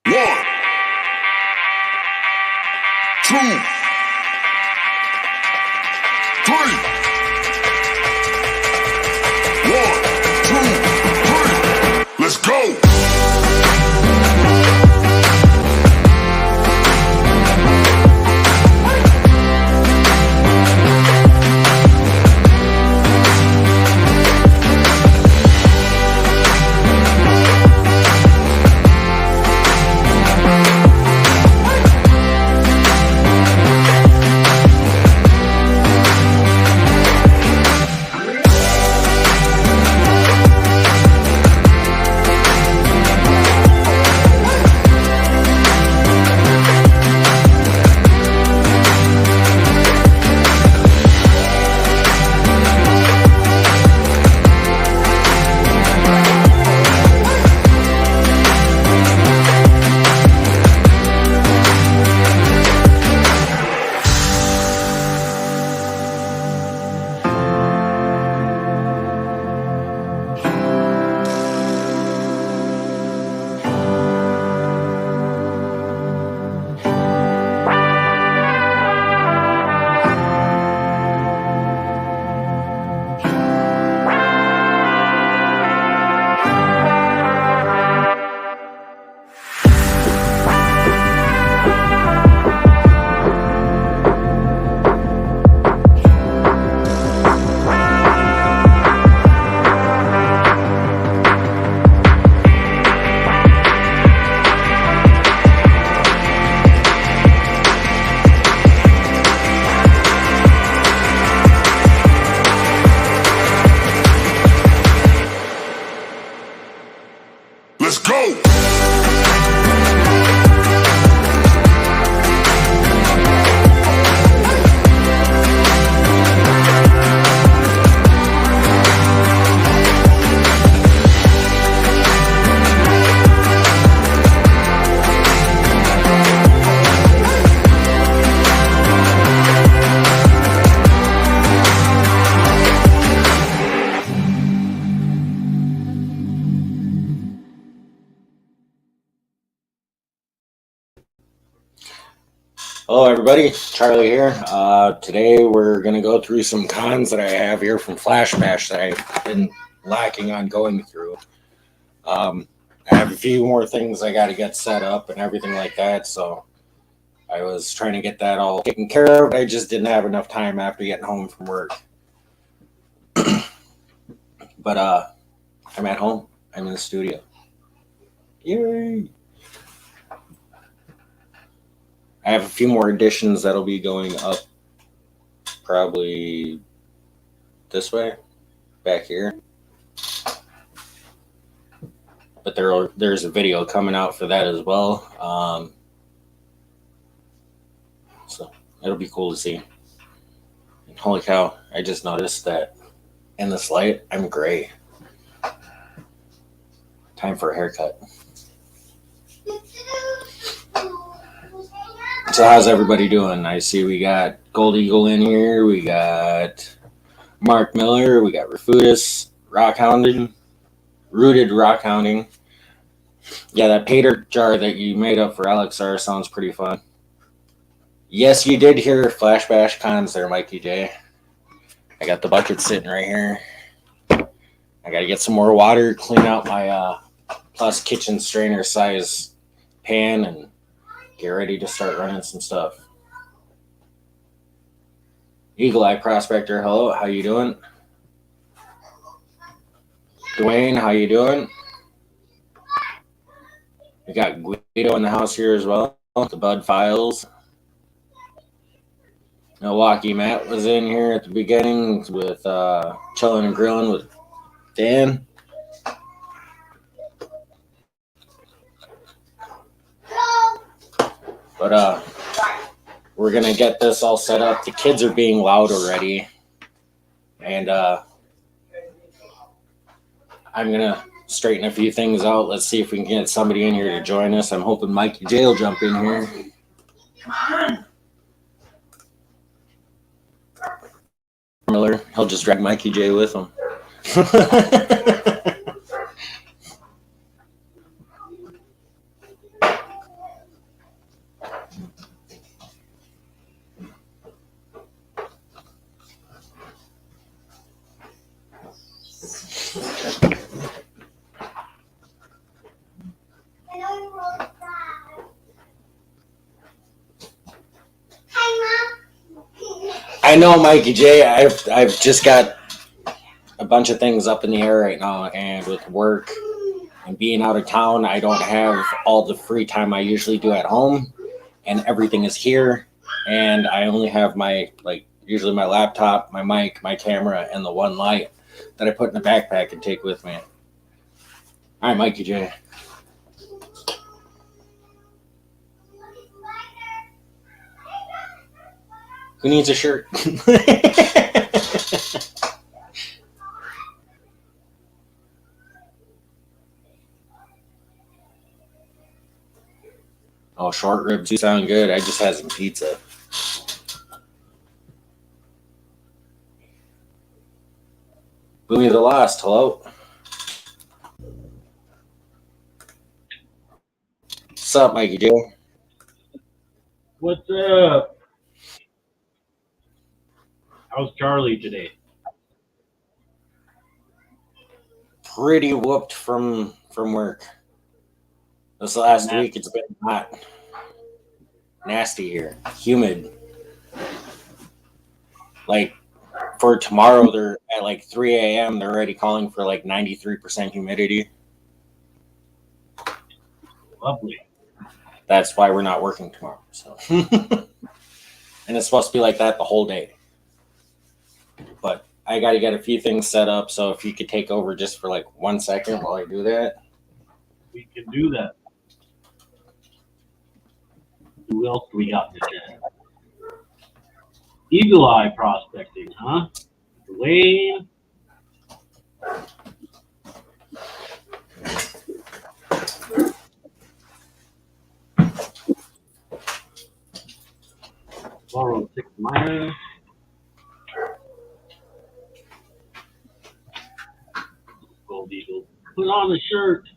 One, two, three. One, two, three. Let's go. Let's go. Hello everybody, Charlie here. Today we're going to go through some cons that I have here from Flash Bash that I've been lacking on going through. I have a few more things I got to get set up and everything like that, so I was trying to get that all taken care of. I just didn't have enough time after getting home from work. But I'm at home. I'm in the studio. Yay! I have a few more editions that'll be going up probably this way, back here. But there's a video coming out for that as well. So it'll be cool to see. And holy cow, I just noticed that in this light, I'm gray. Time for a haircut. So how's everybody doing? I see we got Gold Eagle in here. We got Mark Miller. We got Refutus, Rooted Rock Hounding. Yeah, that Pater jar that you made up for LXR sounds pretty fun. Yes, you did hear Flash Bash cons there, Mikey J. I got the bucket sitting right here. I got to get some more water, clean out my Plus kitchen strainer size pan, and get ready to start running some stuff. Eagle Eye Prospector, hello, how you doing? Dwayne, how you doing? We got Guido in the house here as well. The Bud Files. Milwaukee Matt was in here at the beginning with chilling and grilling with Dan. But we're gonna get this all set up. The kids are being loud already, and I'm gonna straighten a few things out. Let's see if we can get somebody in here to join us. I'm hoping Mikey J will jump in here. Come on. Miller, he'll just drag Mikey J with him. I know, Mikey J. I've just got a bunch of things up in the air right now, and with work and being out of town, I don't have all the free time I usually do at home, and everything is here, and I only have usually my laptop, my mic, my camera, and the one light that I put in the backpack and take with me. All right, Mikey J. Who needs a shirt? Oh, short ribs do sound good. I just had some pizza. Boomy the Lost, hello. What's up, Mikey J? What's up? How's Charlie today? Pretty whooped from work. This last week it's been hot. Nasty here. Humid. Like for tomorrow they're at like 3 a.m. they're already calling for like 93% humidity. Lovely. That's why we're not working tomorrow. So and it's supposed to be like that the whole day. But I got to get a few things set up, so if you could take over just for like 1 second while I do that. We can do that. Who else do we got in the chat? Eagle Eye Prospecting, huh? Dwayne. Borrow 6 Meyer. Gold Eagle. Put on the shirt.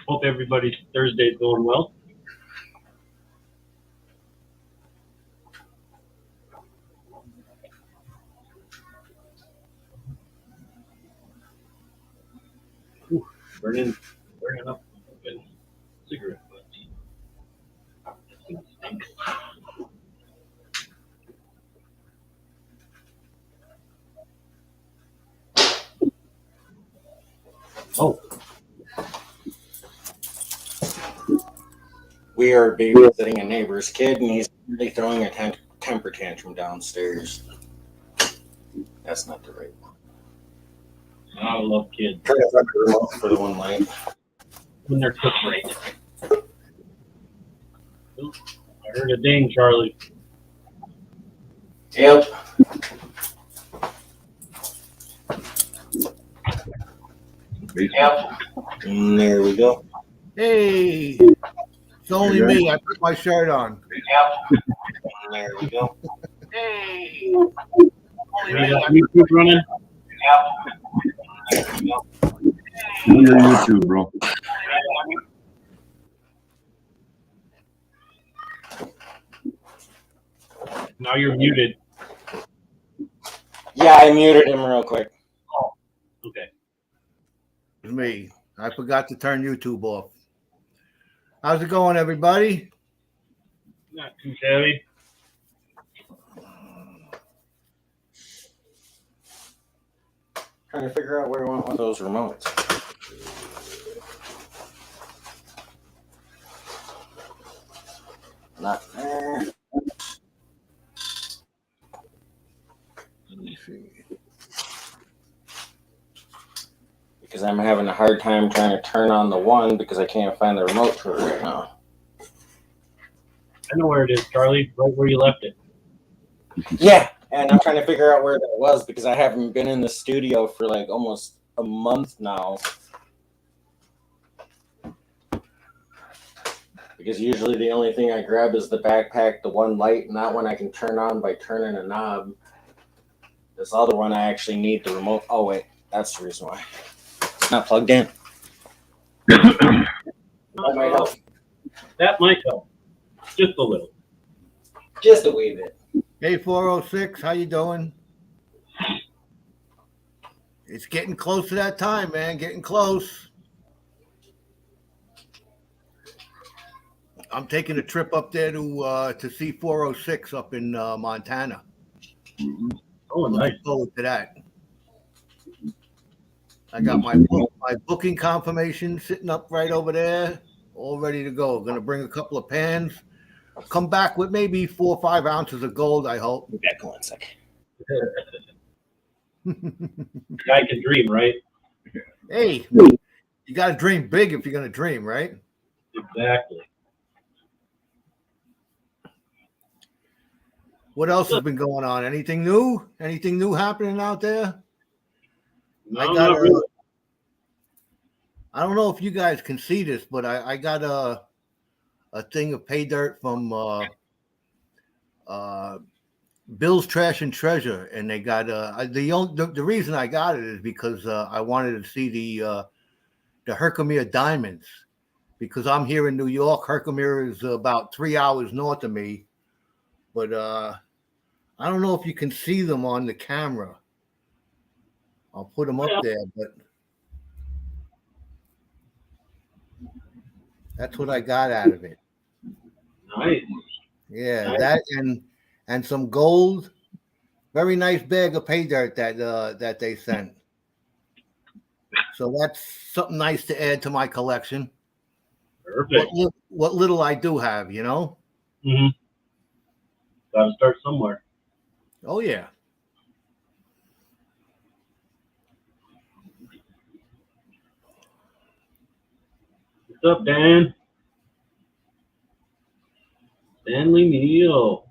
Hope everybody's Thursday's going well. Whew, burning up a cigarette butt. That's gonna stink. Oh. We are babysitting a neighbor's kid, and he's really throwing a temper tantrum downstairs. That's not the right one. I love kids. Try to find the remote for the one light. When they're cooked right. Ooh, I heard a ding, Charlie. Yep. Yep. And there we go. Hey, it's only me. I put my shirt on. Yep. And there we go. Hey, You got YouTube running? There we go. On your YouTube, bro. Now you're muted. Yeah, I muted him real quick. Oh, okay. it's me. I forgot to turn YouTube off. How's it going, everybody? Not too shabby. Trying to figure out where I want one of those remotes. Not there. Let me see. Because I'm having a hard time trying to turn on the one because I can't find the remote to it right now. I know where it is, Charlie. Right where you left it. Yeah, and I'm trying to figure out where that was because I haven't been in the studio for like almost a month now. Because usually the only thing I grab is the backpack, the one light, and that one I can turn on by turning a knob. This other one I actually need the remote. Oh wait, that's the reason why. It's not plugged in. That might help. That might help. Just a little. Just a wee bit. Hey, 406, how you doing? It's getting close to that time, man. Getting close. I'm taking a trip up there to see 406 up in Montana. Oh, I'm nice. looking forward to that. I got my booking confirmation sitting up right over there, all ready to go. Going to bring a couple of pans. Come back with maybe 4 or 5 ounces of gold, I hope. Be back in 1 second. Guy can dream, right? Hey, you got to dream big if you're going to dream, right? Exactly. What else has been going on? Anything new? Anything new happening out there? No, not really. I don't know if you guys can see this, but I got a thing of pay dirt from Bill's Trash and Treasure, and they got the reason I got it is because I wanted to see the Herkimer diamonds, because I'm here in New York. Herkimer is about 3 hours north of me, but I don't know if you can see them on the camera. I'll put them up there, but that's what I got out of it. Nice. Yeah, Nice. that and some gold. Very nice bag of pay dirt that they sent. So that's something nice to add to my collection. Perfect. What little I do have, you know. Mm-hmm. Got to start somewhere. Oh yeah. What's up, Dan? Stanley Neal.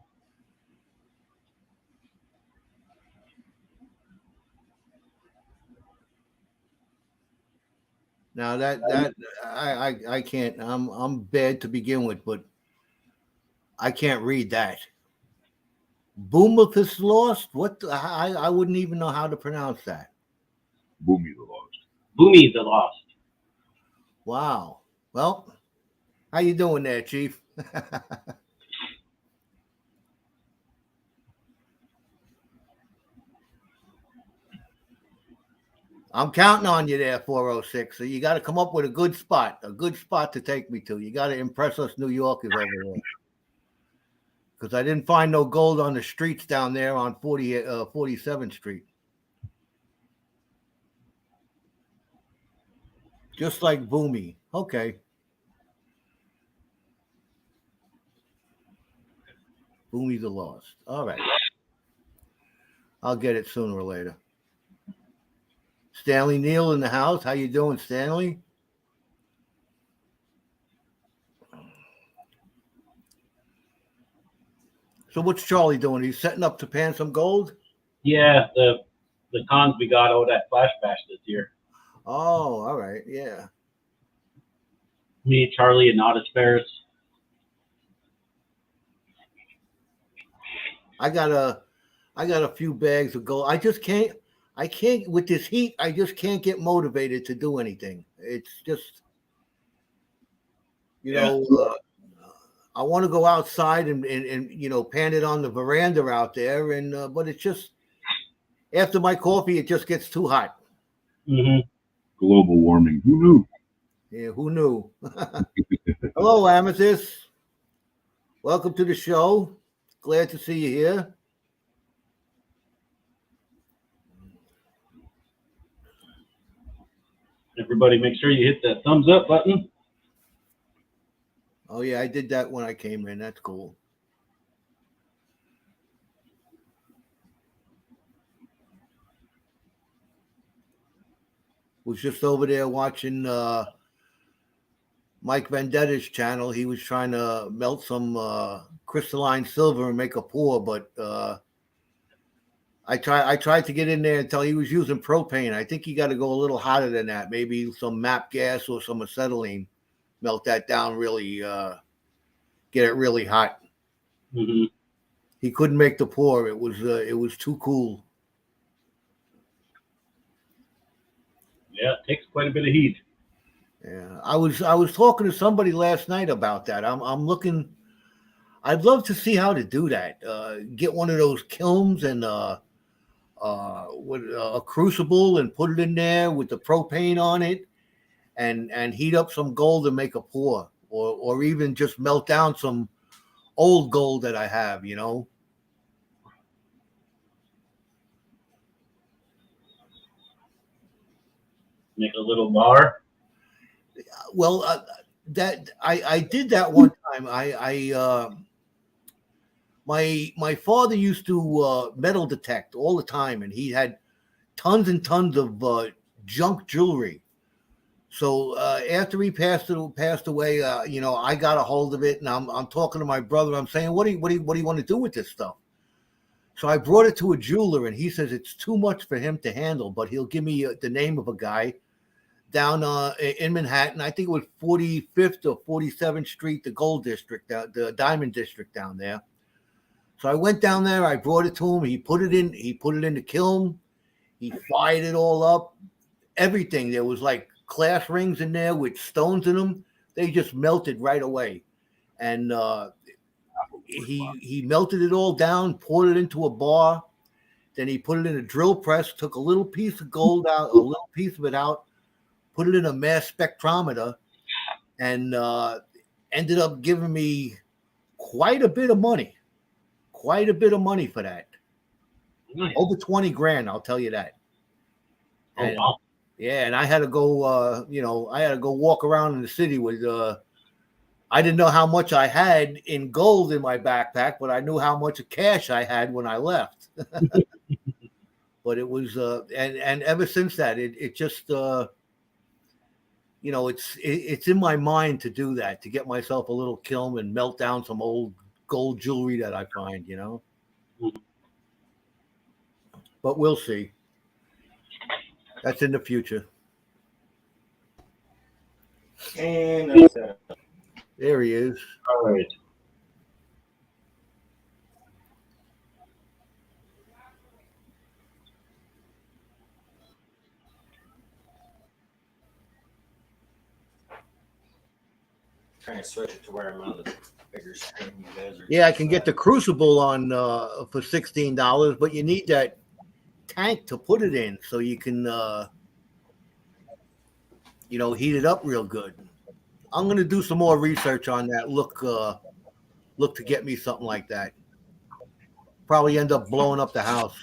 Now that I can't. I'm bad to begin with, but I can't read that. Boomless lost. What? I wouldn't even know how to pronounce that. Boomy the Lost. Boomy the Lost. Wow. Well, how you doing there, Chief? I'm counting on you there, 406. So you got to come up with a good spot to take me to. You got to impress us New Yorkers over there. Because I didn't find no gold on the streets down there on 47th Street. Just like Boomy. Okay. Boomy the Lost. All right. I'll get it sooner or later. Stanley Neal in the house. How you doing, Stanley? So what's Charlie doing? He's setting up to pan some gold? Yeah, the cons we got out at Flash Bash this year. Oh, all right. Yeah. Me, Charlie, and Otis Ferris. I got a few bags of gold. I can't with this heat, I just can't get motivated to do anything. It's just, I want to go outside and pan it on the veranda out there, and but it's just after my coffee, it just gets too hot. Mm-hmm. Global warming. Who knew? Yeah, who knew? Hello, Amethyst. Welcome to the show. Glad to see you here. Everybody, make sure you hit that thumbs up button. Oh yeah, I did that when I came in. That's cool. Was just over there watching Mike Vendetta's channel. He was trying to melt some crystalline silver and make a pour, but I tried to get in there until he was using propane. I think you got to go a little hotter than that. Maybe some MAP gas or some acetylene. Melt that down really, get it really hot. Mm-hmm. He couldn't make the pour. It was too cool. Yeah, it takes quite a bit of heat. Yeah, I was talking to somebody last night about that. I'm looking I'd love to see how to do that. Get one of those kilns and with a crucible and put it in there with the propane on it, and heat up some gold and make a pour, or even just melt down some old gold that I have. Make a little bar. Well, that I did that one time. My father used to metal detect all the time, and he had tons and tons of junk jewelry. So after he passed away, I got a hold of it, and I'm talking to my brother. I'm saying, what do you want to do with this stuff? So I brought it to a jeweler, and he says it's too much for him to handle, but he'll give me the name of a guy down in Manhattan. I think it was 45th or 47th Street, the Gold District, the Diamond District down there. So I went down there. I brought it to him. He put it in the kiln. He fired it all up. Everything. There was like class rings in there with stones in them. They just melted right away. And he melted it all down, poured it into a bar. Then he put it in a drill press, took a little piece of gold out, a little piece of it out, put it in a mass spectrometer, and ended up giving me quite a bit of money for that. Nice. Over 20 grand, I'll tell you that. Oh, wow. Yeah, and I had to go, I had to go walk around in the city with, I didn't know how much I had in gold in my backpack, but I knew how much cash I had when I left. But it was, and ever since that, it just, it's in my mind to do that, to get myself a little kiln and melt down some old gold jewelry that I find, But we'll see. That's in the future. And that's it. There he is. All right. Trying to switch it to where I'm on the bigger screen. You guys are. Yeah, I can get the crucible on for $16, but you need that tank to put it in so you can heat it up real good. I'm going to do some more research on that. Look to get me something like that. Probably end up blowing up the house.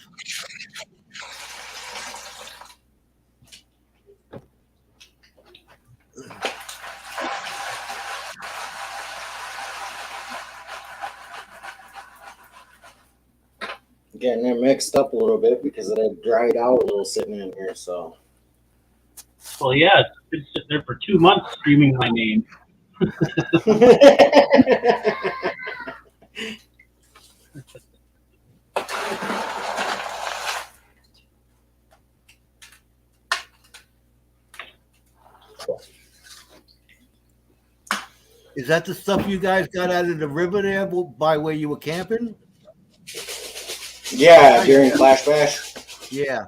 Getting it mixed up a little bit because it had dried out a little sitting in here. So. Well, yeah, it's been sitting there for 2 months screaming my name. Is that the stuff you guys got out of the river there by where you were camping? Yeah, during Flash Bash. Yeah.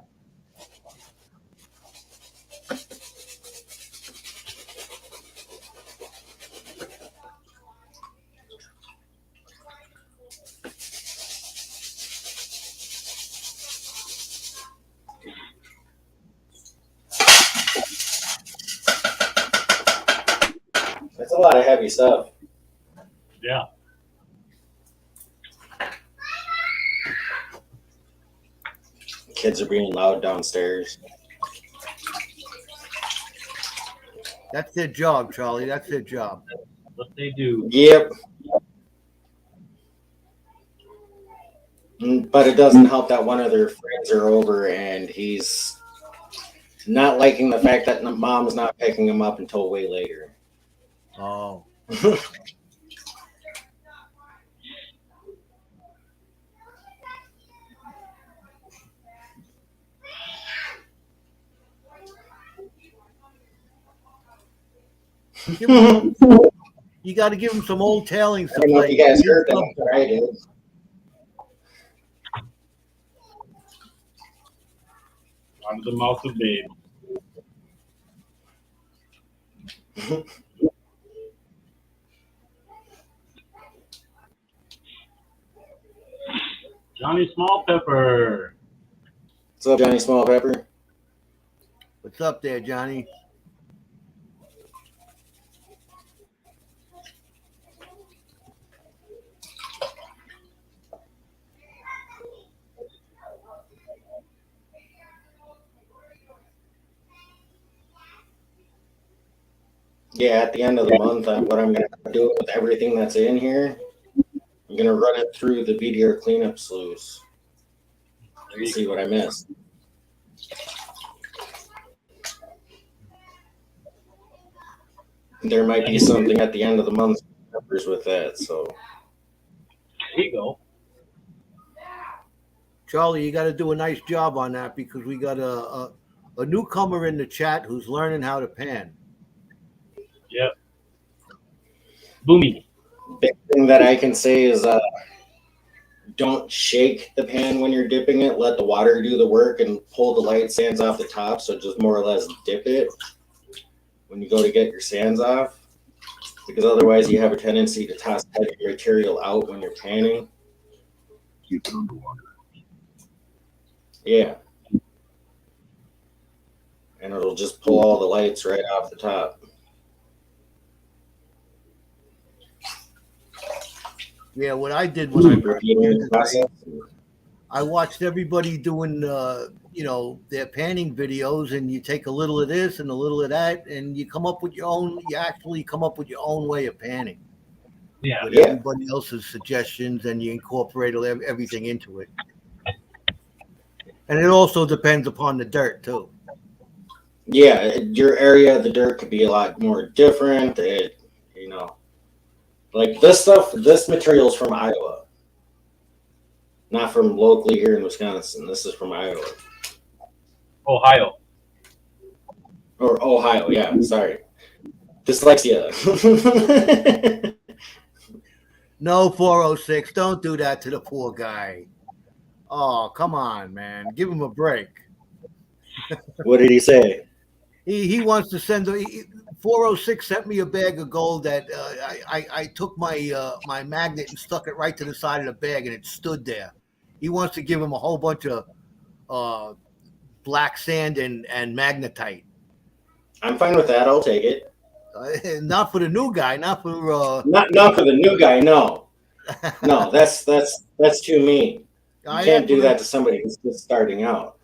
That's a lot of heavy stuff. Yeah. Kids are being loud downstairs. That's their job, Charlie. That's their job. What they do. Yep. But it doesn't help that one of their friends are over and he's not liking the fact that mom's not picking him up until way later. Oh. You got to give him some old tailings I to don't know if play. you guys heard that, but I did. Out of the mouth of babe. Johnny Small Pepper. What's up, Johnny Small Pepper? What's up there, Johnny? Yeah, at the end of the month, what I'm going to do with everything that's in here, I'm going to run it through the VDR cleanup sluice and see what I missed. There might be something at the end of the month with that, so. There you go. Charlie, you got to do a nice job on that because we got a newcomer in the chat who's learning how to pan. Yep. Boomy. Big thing that I can say is don't shake the pan when you're dipping it. Let the water do the work and pull the light sands off the top. So just more or less dip it when you go to get your sands off, because otherwise you have a tendency to toss heavy material out when you're panning. Keep it underwater. Yeah. And it'll just pull all the lights right off the top. Yeah, what I did when Repeating the process. I watched everybody doing, their panning videos, and you take a little of this and a little of that, and you come up with your own. You actually come up with your own way of panning Yeah. with Yeah. everybody else's suggestions, and you incorporate everything into it. And it also depends upon the dirt too. Yeah, your area of the dirt could be a lot more different. Like this material is from Iowa, not from locally here in Wisconsin. This is from Iowa. Ohio. Or Ohio, yeah, sorry. Dyslexia. No, 406. Don't do that to the poor guy. Oh, come on, man. Give him a break. What did he say? He wants to send 406 sent me a bag of gold that I took my magnet and stuck it right to the side of the bag, and it stood there. He wants to give him a whole bunch of black sand and magnetite. I'm fine with that. I'll take it. Not for the new guy. Not for Not for the new guy. No, that's too mean. You can't do that to somebody who's just starting out.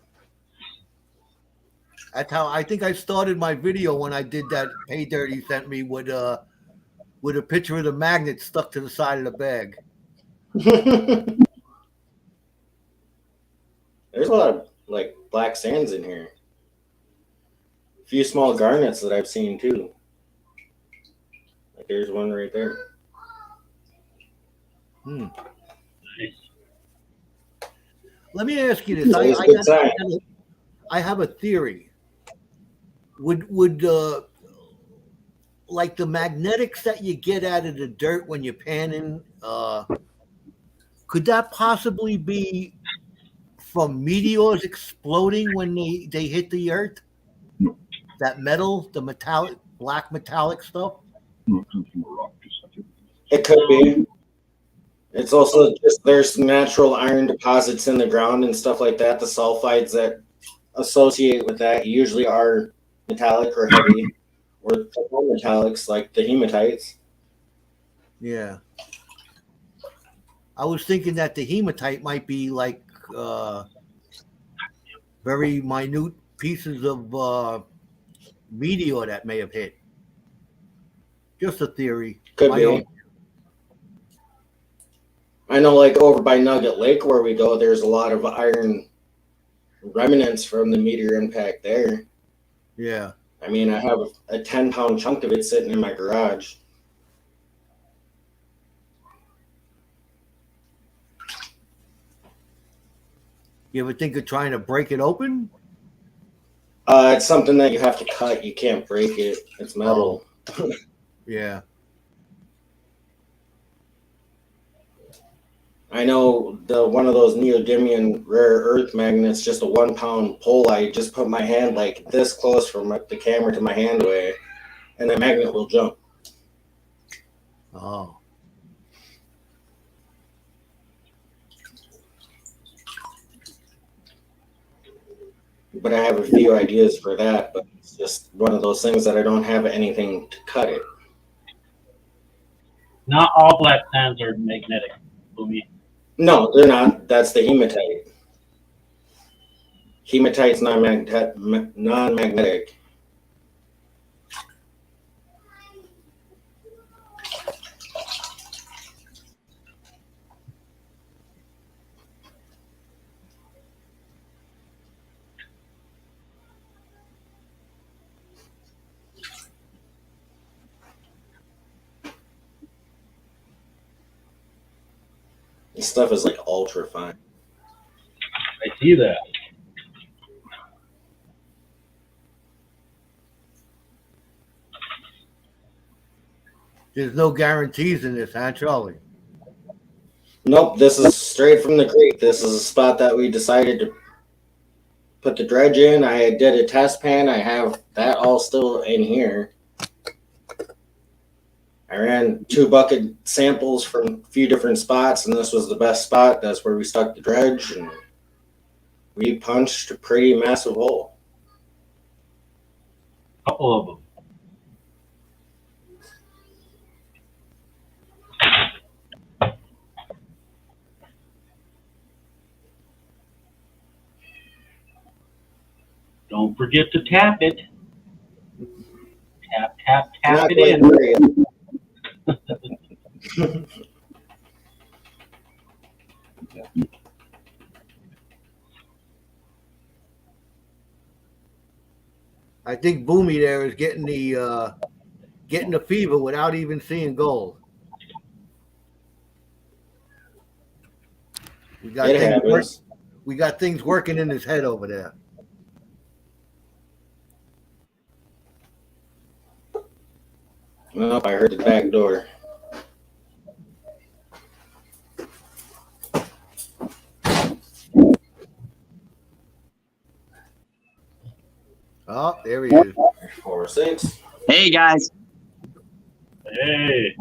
That's how I think I started my video when I did that pay dirt he sent me with a picture of the magnet stuck to the side of the bag. There's a lot of like black sands in here. A few small garnets that I've seen too. Like there's one right there. Nice. Let me ask you this. I have a theory. Would like the magnetics that you get out of the dirt when you're panning, could that possibly be from meteors exploding when they hit the earth? No. That metal, the metallic, black metallic stuff? No, it comes from a rock, just like it. It could be. It's also just there's natural iron deposits in the ground and stuff like that. The sulfides that associate with that usually are metallic or heavy, or metallics like the hematites. Yeah. I was thinking that the hematite might be like very minute pieces of meteor that may have hit. Just a theory. Could My be. own. I know, like over by Nugget Lake where we go, there's a lot of iron remnants from the meteor impact there. Yeah. I mean, I have a 10-pound chunk of it sitting in my garage. You ever think of trying to break it open? It's something that you have to cut. You can't break it. It's metal. Yeah. I know one of those neodymium rare earth magnets, just a 1-pound pole. I just put my hand like this close from the camera to my hand away, and the magnet will jump. Oh. but I have a few ideas for that. But it's just one of those things that I don't have anything to cut it. Not all black sands are magnetic, Boomy. No, they're not. That's the hematite. Hematite's non-magnetic. This stuff is like ultra fine. I see that. There's no guarantees in this, huh, Charlie? Nope, this is straight from the creek. This is a spot that we decided to put the dredge in. I did a test pan. I have that all still in here. I ran 2 bucket samples from a few different spots, and this was the best spot. That's where we stuck the dredge, and we punched a pretty massive hole. A couple of them. Don't forget to tap it. Tap, tap, tap Not it quite in. there yet. I think Boomy there is getting the fever without even seeing gold. We got It things happens. we got things working in his head over there. Well, I heard the back door. Oh, there he is. 4, 6. Hey guys, Hey,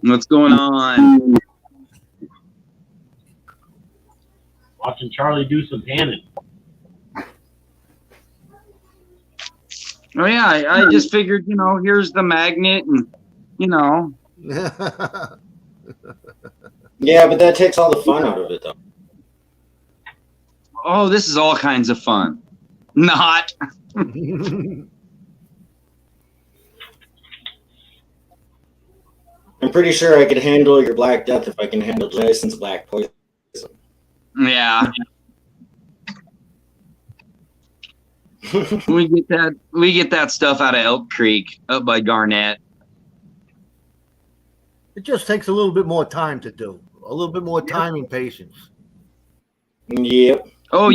what's going on? watching Charlie do some panning. Oh yeah, I just figured, here's the magnet, and Yeah, but that takes all the fun out of it, though. oh, this is all kinds of fun. Not. I'm pretty sure I could handle your Black Death if I can handle Jason's Black Poison. Yeah, we get that stuff out of Elk Creek up by Garnett. It just takes a little bit more time to do. A little bit more time and patience. Yep. Oh,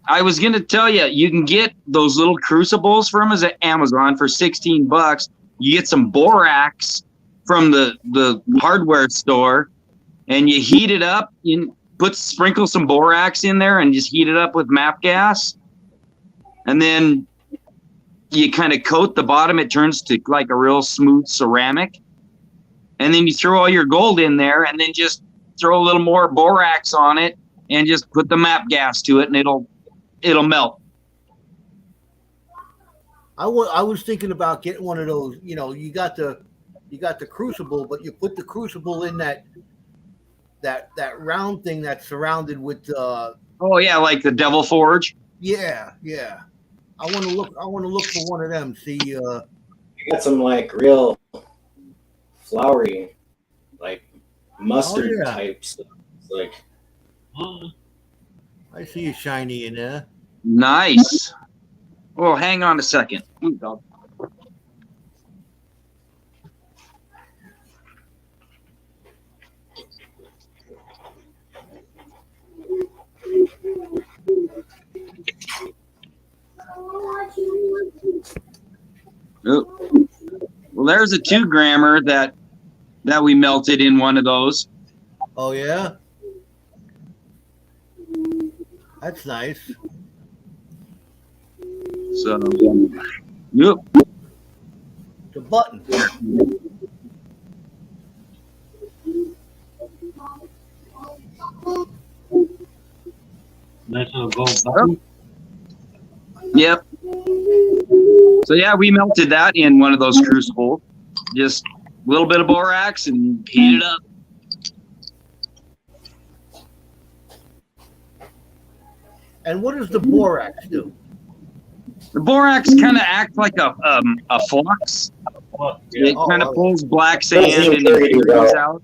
I was gonna tell you, you can get those little crucibles from us at Amazon for $16. You get some borax from the hardware store, and you heat it up. You sprinkle some borax in there, and just heat it up with MAP gas, and then you kind of coat the bottom. It turns to like a real smooth ceramic, and then you throw all your gold in there, and then just throw a little more borax on it, and just put the MAP gas to it, and it'll melt. I was thinking about getting one of those. You got the crucible, but you put the crucible in that round thing that's surrounded with. Oh yeah, like the Devil Forge. Yeah. I want to look for one of them. See. You got some like real flowery, like mustard type stuff. It's like, I see a shiny in there. Nice. Well, hang on a second. Oh. Well, there's a 2-grammer that we melted in one of those. Oh yeah, that's nice. So, yep. The button. Nice little gold button. Yep. So yeah, we melted that in one of those crucibles. Just a little bit of borax and heat it up. And what does the borax do? The borax kind of acts like a flux. Well, yeah. It kind of Oh, pulls black sand Does the and impurities impurities out. out.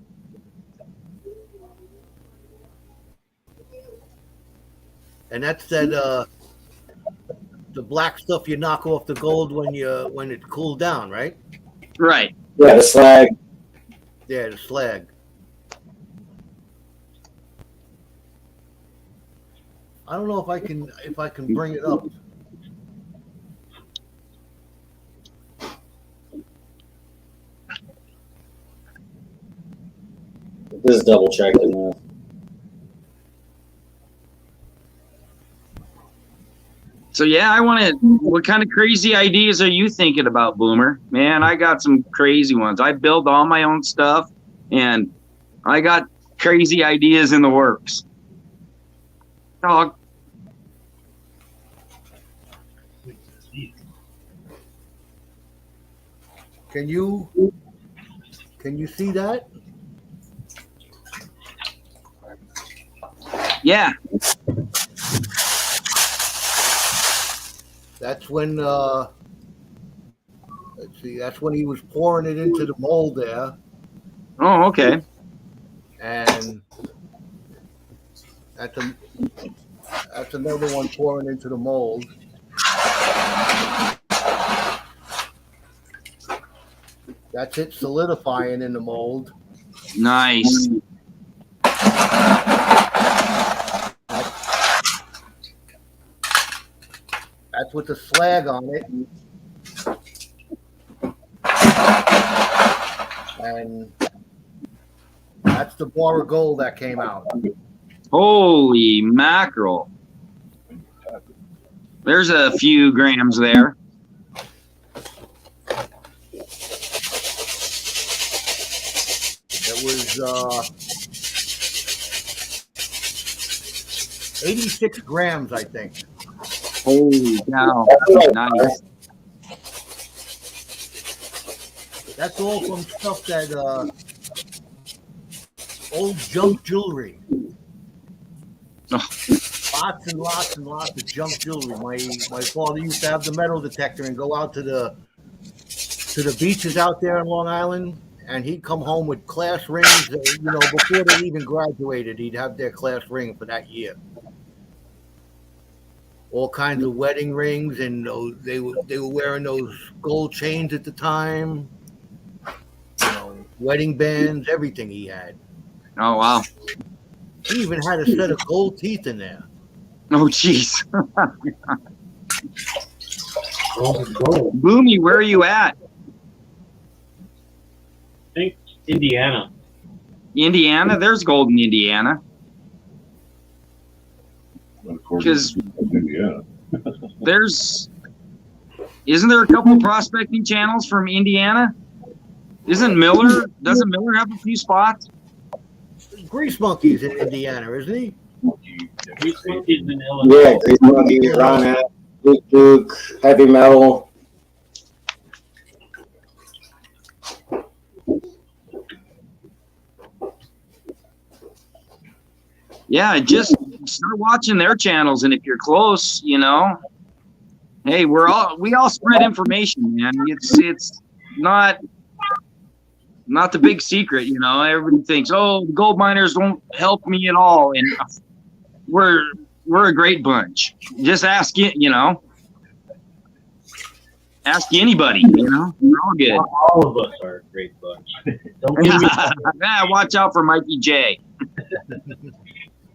And that's that the black stuff you knock off the gold when it cooled down, right? Right. Yeah, the slag. Yeah, the slag. I don't know if I can bring it up. Just double checking that. So yeah, I want to. What kind of crazy ideas are you thinking about, Boomer? Man, I got some crazy ones. I build all my own stuff, and I got crazy ideas in the works. Dog. Can you see that? Yeah. That's when let's see, that's when he was pouring it into the mold there, Oh, okay. and that's another one pouring into the mold. That's it solidifying in the mold. Nice. That's with the slag on it. And that's the bar of gold that came out. Holy mackerel. There's a few grams there. It was 86 grams, I think. Holy cow. Nice. That's all from stuff that old junk jewelry. Oh. Lots and lots and lots of junk jewelry. My father used to have the metal detector and go out to the beaches out there in Long Island, and he'd come home with class rings. Before they even graduated, he'd have their class ring for that year. All kinds of wedding rings, and they were wearing those gold chains at the time. Wedding bands, everything he had. Oh, wow. He even had a set of gold teeth in there. Oh, jeez. Boomy, where are you at? I think Indiana. Indiana? There's gold in Indiana. Because Indiana. isn't there a couple of prospecting channels from Indiana? Doesn't Miller have a few spots? Grease Monkey's in Indiana, isn't he? Grease Monkey's in Illinois. Yeah, Grease Monkey, Ron, Duke, Heavy Metal. Yeah, just start watching their channels, and if you're close, hey, we all spread information, man. It's not the big secret, Everybody thinks, oh, the gold miners won't help me at all, and we're a great bunch. Just ask it, Ask anybody, we're all good. All of us are a great bunch. Don't give me Yeah, watch out for Mikey J.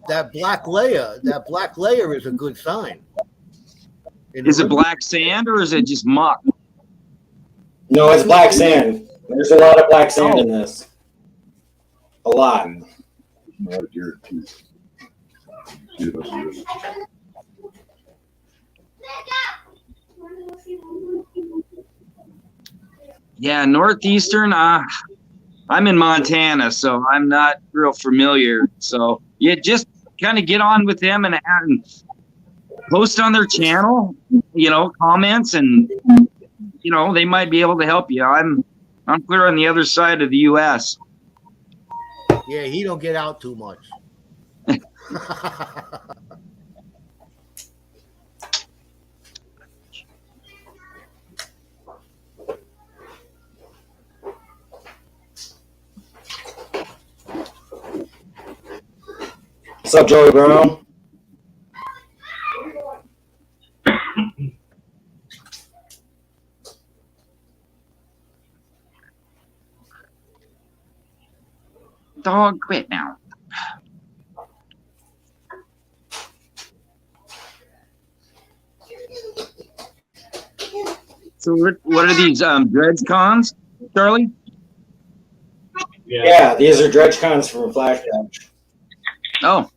That black layer is a good sign. Is it black sand or is it just muck? No, it's black sand. There's a lot of black sand in this. A lot. Right here, too. See if I see it. Yeah, northeastern. I'm in Montana, so I'm not real familiar. So yeah, just kind of get on with them and post on their channel, comments, and they might be able to help you. I'm clear on the other side of the U.S. Yeah, he don't get out too much. What's up, Joey Brown? Dog, quit now. So what are these dredge cons, Charlie? Yeah, these are dredge cons from Flashback. Oh,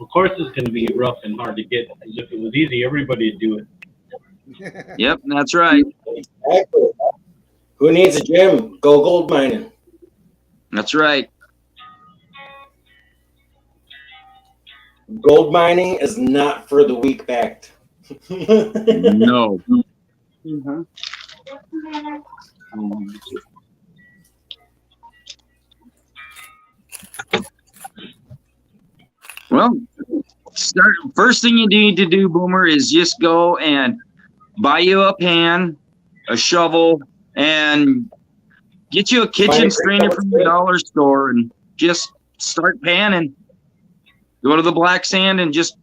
Of course, it's going to be rough and hard to get. Because if it was easy, everybody would do it. yep, that's right. Exactly. Who needs a gym? Go gold mining. That's right. Gold mining is not for the weak-backed. No. Well, first thing you need to do, Boomer, is just go and buy you a pan, a shovel, and get you a kitchen strainer from the dollar store and just start panning. Go to the black sand and just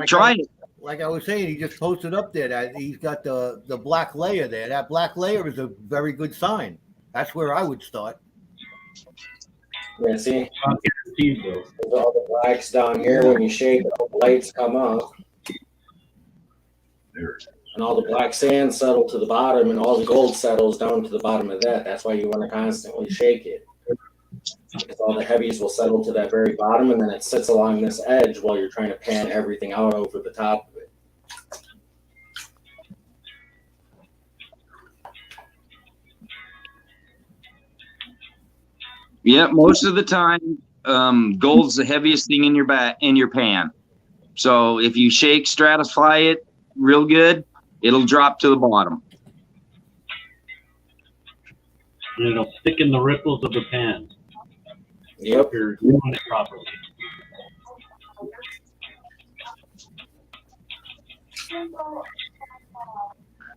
try it. Like I was saying, he just posted up there that he's got the black layer there. That black layer is a very good sign. That's where I would start. Yeah, see? I'll guarantee you, There's all the blacks down here. When you shake, all the lights come up. There it is. And all the black sand settle to the bottom, and all the gold settles down to the bottom of that. That's why you want to constantly shake it. Because all the heavies will settle to that very bottom, and then it sits along this edge while you're trying to pan everything out over the top of it. Yeah, most of the time, gold's the heaviest thing in your pan. So if you shake, stratify it real good, it'll drop to the bottom. and it'll stick in the ripples of the pan. Yep. If you're doing it properly.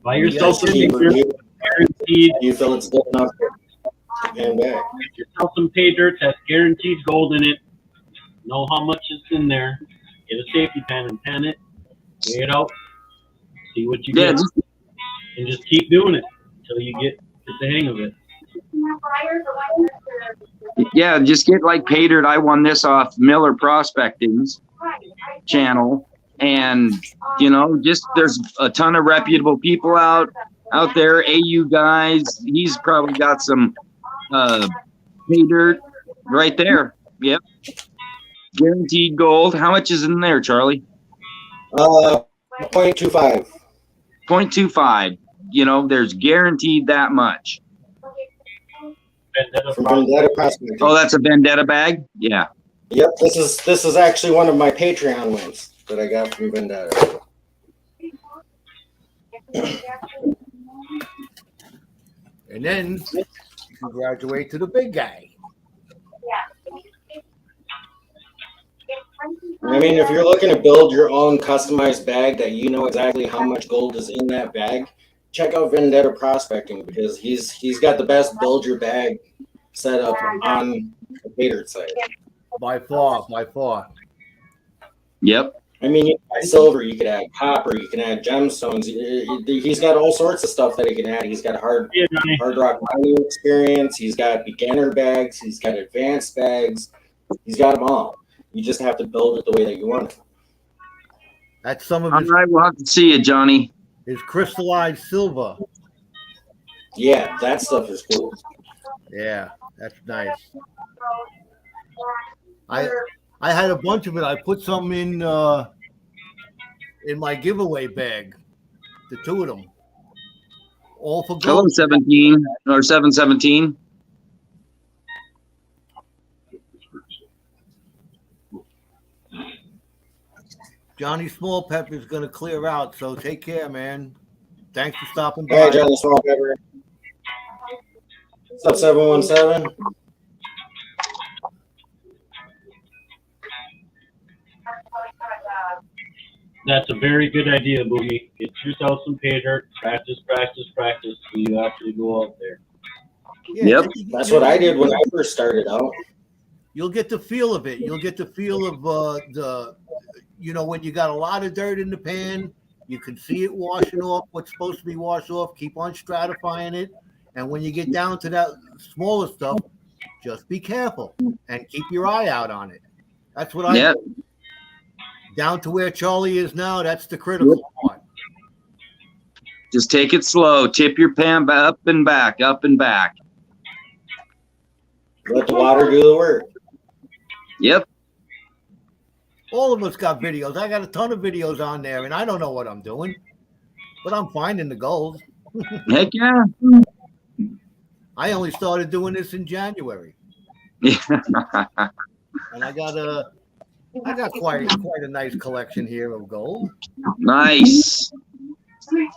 Buy yourself some You guaranteed. you feel it's good enough to pan back. Get yourself some pay dirt that's guaranteed gold in it. Know how much is in there. Get a safety pan and pan it. Weigh it out. See what you Yeah, get, and just keep doing it until you get the hang of it. yeah, just get like pay dirt. I won this off Miller Prospecting's channel, and you know, just there's a ton of reputable people out there. AU guys, he's probably got some pay dirt right there. Yep, guaranteed gold. How much is in there, Charlie? 0.25. 0.25. You know, there's guaranteed that much. Vendetta From Prospect. Vendetta Prospecting. Oh, that's a vendetta bag. Yeah. Yep, this is actually one of my Patreon wins that I got from Vendetta. And then you graduate to the big guy. I mean, if you're looking to build your own customized bag that you know exactly how much gold is in that bag, check out Vendetta Prospecting because he's got the best build your bag setup on the Patriot site. By far. Yep. I mean, you can add silver, you could add copper, you can add gemstones. He's got all sorts of stuff that he can add. He's got hard rock mining experience. He's got beginner bags. He's got advanced bags. He's got them all. You just have to build it the way that you want it. That's some of All his, right, we'll have to see you, Johnny. his crystallized silver. Yeah, that stuff is cool. Yeah, that's nice. I had a bunch of it. I put some in my giveaway bag, the two of them. All for Hello, gold. 17 or 717. Johnny Small Pepper is going to clear out, so take care, man. Thanks for stopping Hey, by. Johnny Small Pepper. What's up, 717? That's a very good idea, Boogie. Get yourself some pay dirt. Practice, practice, practice till you actually go out there. Yep. That's what I did when I first started out. You'll get the feel of it. You'll get the feel of when you got a lot of dirt in the pan, you can see it washing off what's supposed to be washed off. Keep on stratifying it. And when you get down to that smaller stuff, just be careful and keep your eye out on it. That's what I do. Down to where Charlie is now, that's the critical part. Just take it slow. Tip your pan up and back, up and back. Let the water do the work. Yep. All of us got videos. I got a ton of videos on there, and I don't know what I'm doing, but I'm finding the gold. Heck yeah. I only started doing this in January, Yeah. and I got quite a nice collection here of gold. Nice. And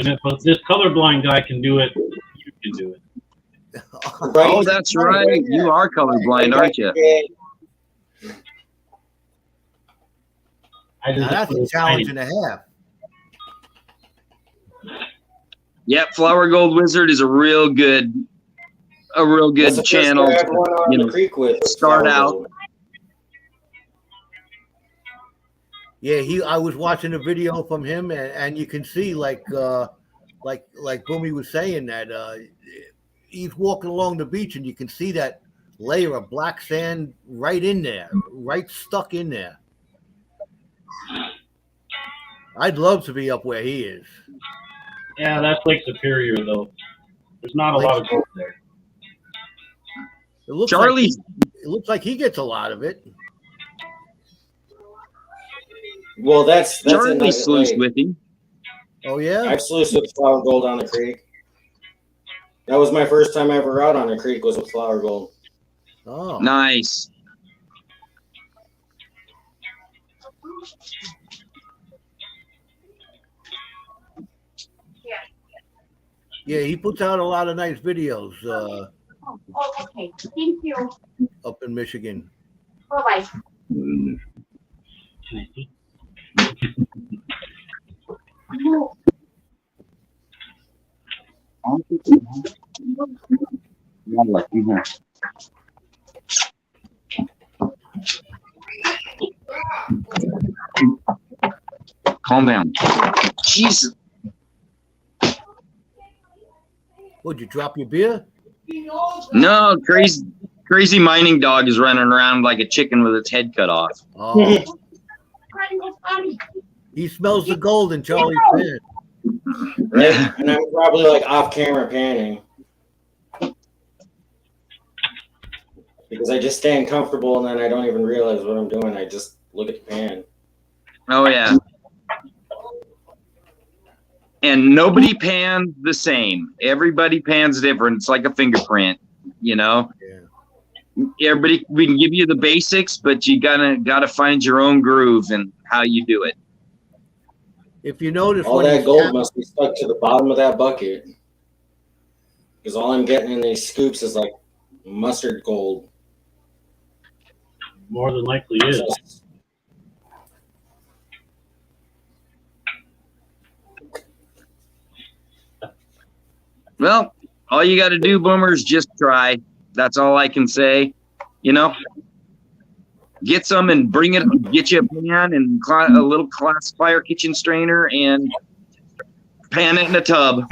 if this colorblind guy can do it, you can do it. Oh, that's right. You are colorblind, aren't you? I Now just that's a challenge and a half. Yep, Flower Gold Wizard is a real good That's the channel. first guy I've went on You the know, creek with. start out. Yeah, I was watching a video from him, and you can see like Boomy was saying that he's walking along the beach, and you can see that layer of black sand right in there, right stuck in there. I'd love to be up where he is. Yeah, that's Lake Superior though. There's not a lot of gold there. It looks Charlie. it looks like he gets a lot of it. Well, that's Charlie in the sluiced lake. with him. Oh yeah. I've sluiced with flower gold on the creek. That was my first time ever out on a creek was with flower gold. Oh. Nice. Yeah, he puts out a lot of nice videos Okay. Thank you. up in Michigan. Bye-bye. Can I see? Calm down. Jesus. Would you drop your beer? No, crazy mining dog is running around like a chicken with its head cut off. Oh. He smells the gold in Charlie's pan. Right? Yeah. And I'm probably like off camera panning. Because I just stand comfortable and then I don't even realize what I'm doing. I just look at the pan. Oh yeah. And nobody pans the same. Everybody pans different. It's like a fingerprint, you know. Yeah. Everybody, we can give you the basics, but you gotta find your own groove and how you do it. If you notice, All when that he's gold must be stuck to the bottom of that bucket. Because all I'm getting in these scoops is like mustard gold. More than likely is. Well, all you got to do, Boomer, is just try. That's all I can say. You know, get some and bring it. Get you a pan and a little classifier kitchen strainer and pan it in a tub,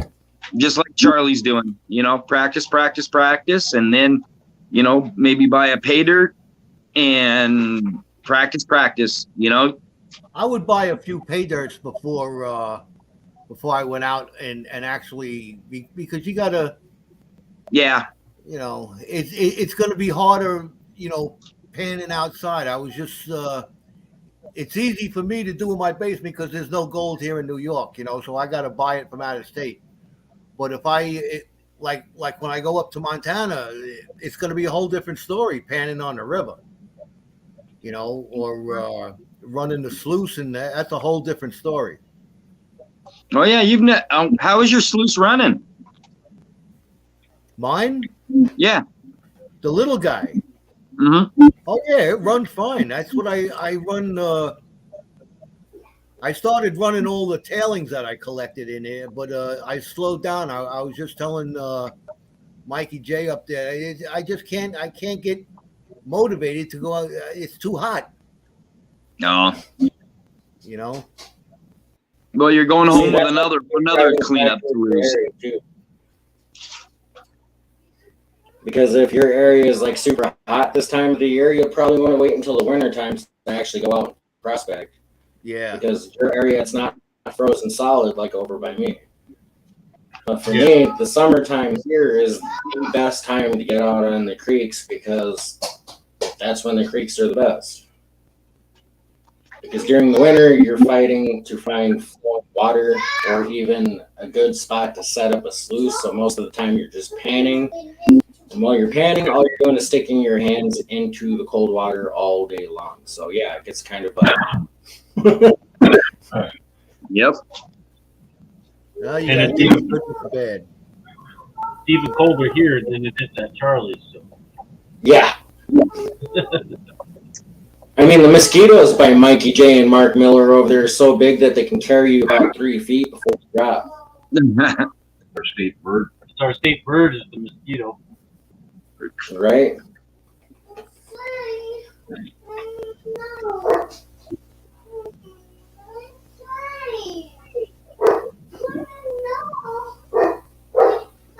just like Charlie's doing. You know, practice, practice, practice, and then, you know, maybe buy a pay dirt and practice, practice. You know, I would buy a few pay dirts before I went out and actually because you gotta, yeah. you know, it's going to be harder, you know, panning outside. I was just it's easy for me to do in my basement because there's no gold here in New York, so I got to buy it from out of state. But if like when I go up to Montana, it's going to be a whole different story panning on the river, or running the sluice, and that's a whole different story. Oh yeah, how is your sluice running? Mine? Yeah. The little guy. Mm-hmm. Oh yeah, it runs fine. That's what I run. I started running all the tailings that I collected in here, but I slowed down. I was just telling Mikey J up there, I just can't. I can't get motivated to go out. It's too hot. No. Well, you're going home with another cleanup cruise. Because if your area is like super hot this time of the year, you'll probably want to wait until the winter time to actually go out and prospect. Yeah. Because your area, it's not frozen solid like over by me. But for me, the summertime here is the best time to get out on the creeks because that's when the creeks are the best. Because during the winter, you're fighting to find water or even a good spot to set up a sluice. So most of the time, you're just panning. And while you're panning, all you're doing is sticking your hands into the cold water all day long. So yeah, it gets kind of Yep. You And got it's to even- good with bad. It's even colder here than it is at Charlie's. So. yeah. I mean, the mosquitoes by Mikey J and Mark Miller over there are so big that they can carry you about 3 feet before you drop. Our state bird. It's our state bird is the mosquito. Right?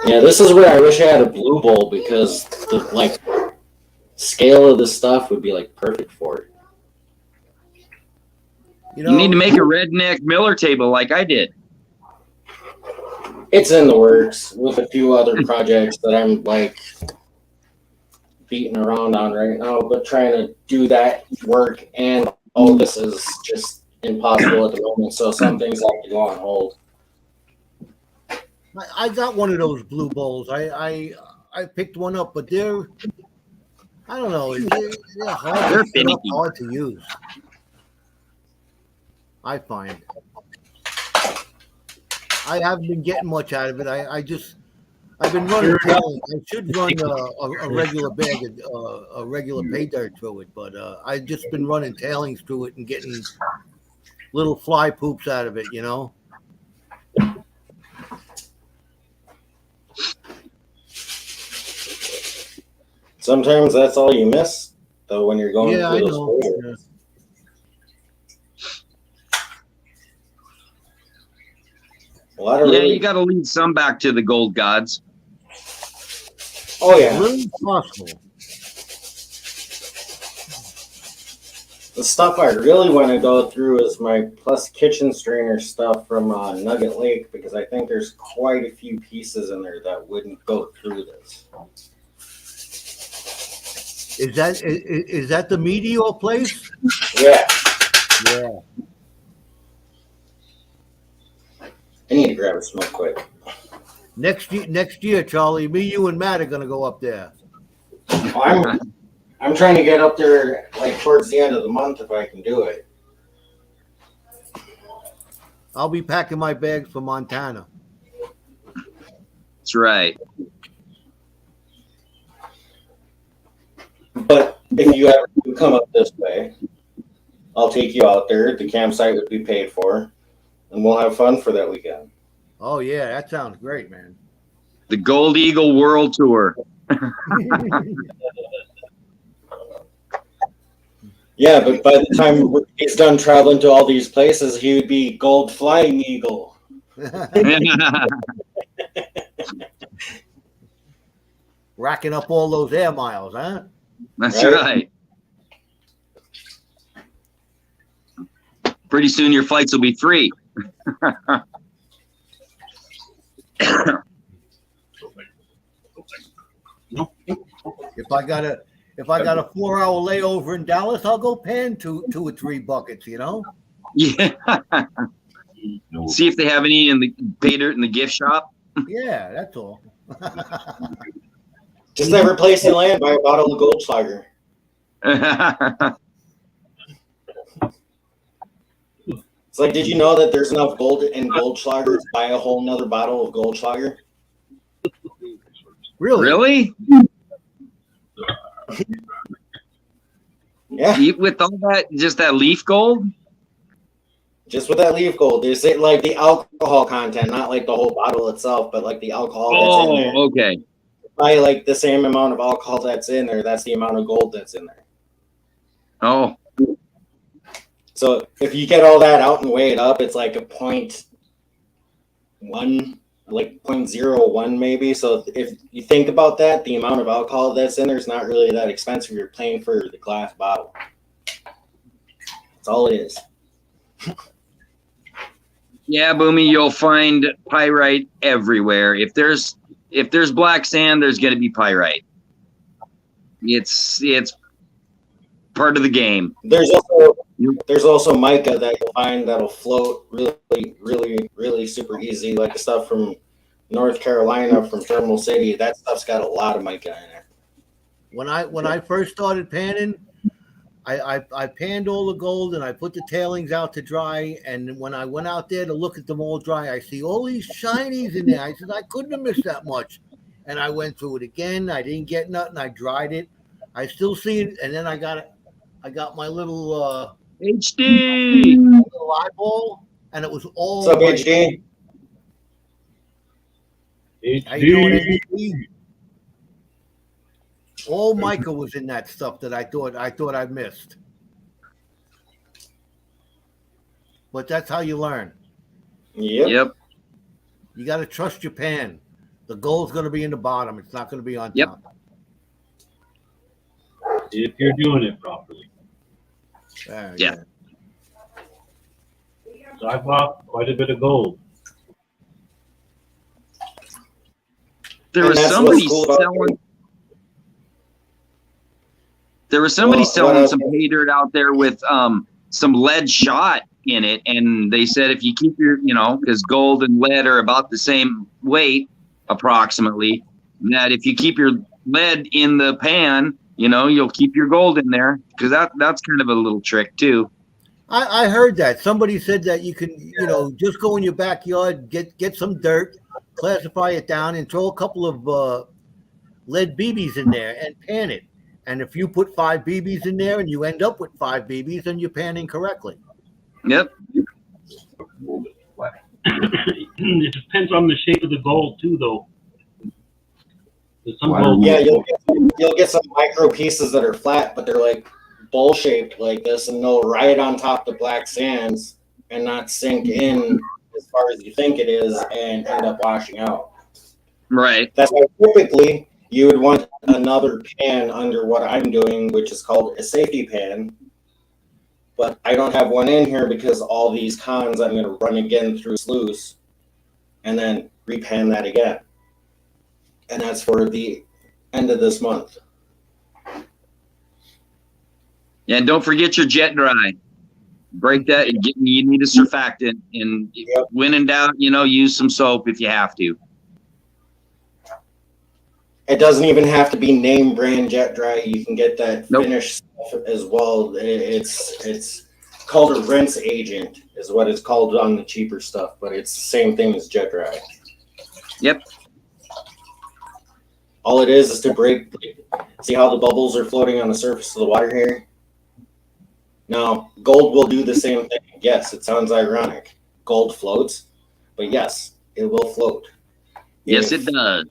Yeah, this is where I wish I had a blue bowl because the scale of the stuff would be perfect for it. You need to make a redneck Miller table like I did. It's in the works with a few other projects that I'm beating around on right now, but trying to do that work and all this is just impossible at the moment. So some things have to go on hold. I got one of those blue bowls. I picked one up, but I don't know. They're hard. They're They're finicky. hard to use. I find. I haven't been getting much out of it. I've been running tailings. I should run a regular bag of a regular pay dirt through it, but I've just been running tailings through it and getting little fly poops out of it, Sometimes that's all you miss, though, when you're going Yeah, I through those know. phases. A lot of Yeah, really, you got to lead some back to the gold gods. oh yeah, Really possible. the stuff I really want to go through is my plus kitchen strainer stuff from Nugget Lake because I think there's quite a few pieces in there that wouldn't go through this. Is that the Meteor place? Yeah, Yeah. I need to grab a smoke quick. Next year, Charlie, me, you, and Matt are gonna go up there. I'm trying to get up there towards the end of the month if I can do it. I'll be packing my bags for Montana. That's right. But if you ever do come up this way, I'll take you out there. The campsite would be paid for, and we'll have fun for that weekend. Oh yeah, that sounds great, man. The Gold Eagle World Tour. Yeah, but by the time he's done traveling to all these places, he would be Gold Flying Eagle. Racking up all those air miles, huh? That's Right. right. Pretty soon your flights will be free. If if I got a 4-hour layover in Dallas, I'll go pan two or three buckets. You know. Yeah. No, See if they have any in the pay dirt in the gift shop. Yeah, that's all. Just every place you land, buy a bottle of Goldschlager. It's like, did you know that there's enough gold in Goldschlager to buy a whole nother bottle of Goldschlager? Really? Really? Yeah, With all that, just that leaf gold? just with that leaf gold. They say like the alcohol content, not like the whole bottle itself, but like the alcohol that's in there. Oh, okay. Buy like the same amount of alcohol that's in there. That's the amount of gold that's in there. Oh, So if you get all that out and weigh it up, it's like a 0.1, like 0.01 maybe. So if you think about that, the amount of alcohol that's in there is not really that expensive. You're paying for the glass bottle. That's all it is. yeah, Boomy, you'll find pyrite everywhere. If there's black sand, there's going to be pyrite. It's part of the game. There's also mica that you'll find that'll float really super easy, like the stuff from North Carolina, from Thermal City. That stuff's got a lot of mica in it. When I first started panning, I panned all the gold and I put the tailings out to dry. And when I went out there to look at them all dry, I see all these shinies in there. I said, I couldn't have missed that much. And I went through it again. I didn't get nothing. I dried it. I still see it. And then I got my little HD. little eyeball, and it was all. What's up, mica. HD? How you doing, HD? All mica was in that stuff that I thought I missed. But that's how you learn. Yep. You got to trust your pan. The gold's going to be in the bottom. It's not going to be on Yep. top. If you're doing it properly. Yeah. So I bought quite a bit of gold. There And was that's somebody what's cool about selling. There was somebody Well, selling what some pay dirt out there with some lead shot in it, and they said if you keep your, because gold and lead are about the same weight approximately, that if you keep your lead in the pan, you'll keep your gold in there, because that's kind of a little trick too. I heard that. Somebody said that you can, just go in your backyard, get some dirt, classify it down, and throw a couple of lead BBs in there and pan it. And if you put 5 BBs in there and you end up with 5 BBs, then you're panning correctly. Yep. It depends on the shape of the gold too, though. There's some Why gold. Yeah, you'll get some micro pieces that are flat, but they're like bowl shaped like this, and they'll ride on top the black sands and not sink in as far as you think it is, and end up washing out. Right. That's why typically you would want another pan under what I'm doing, which is called a safety pan. But I don't have one in here because all these cons I'm going to run again through sluice and then repan that again. And that's for the end of this month. Yeah, and don't forget your jet dry. Break that. You need a surfactant, and Yep. when in doubt, use some soap if you have to. It doesn't even have to be name brand jet dry. You can get that Nope. finished stuff as well. It's called a rinse agent is what it's called on the cheaper stuff, but it's the same thing as jet dry. Yep. All it is to break. See how the bubbles are floating on the surface of the water here? Now, gold will do the same thing. Yes, it sounds ironic. Gold floats, but yes, it will float. Yes, If- it does.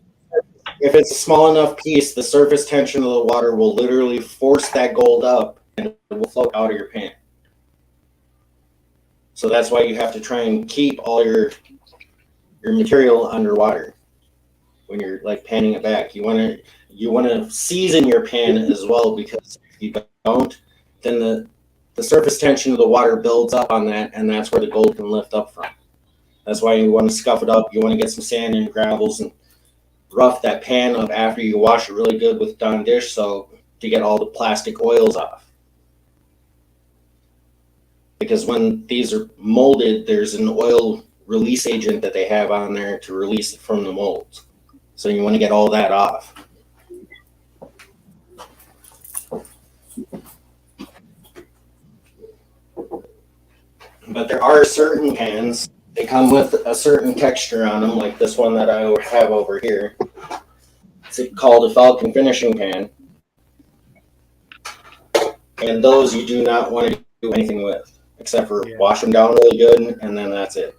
If it's a small enough piece, the surface tension of the water will literally force that gold up and it will float out of your pan. So that's why you have to try and keep all your material underwater when you're like panning it back. You want to season your pan as well, because if you don't, then the surface tension of the water builds up on that, and that's where the gold can lift up from. That's why you want to scuff it up. You want to get some sand and gravels and rough that pan up after you wash it really good with Dawn dish soap to get all the plastic oils off. Because when these are molded, there's an oil release agent that they have on there to release it from the molds. So you want to get all that off. But there are certain pans, they come with a certain texture on them, like this one that I have over here. It's called a Falcon finishing pan. And those you do not want to do anything with, except for wash them down really good, and then that's it.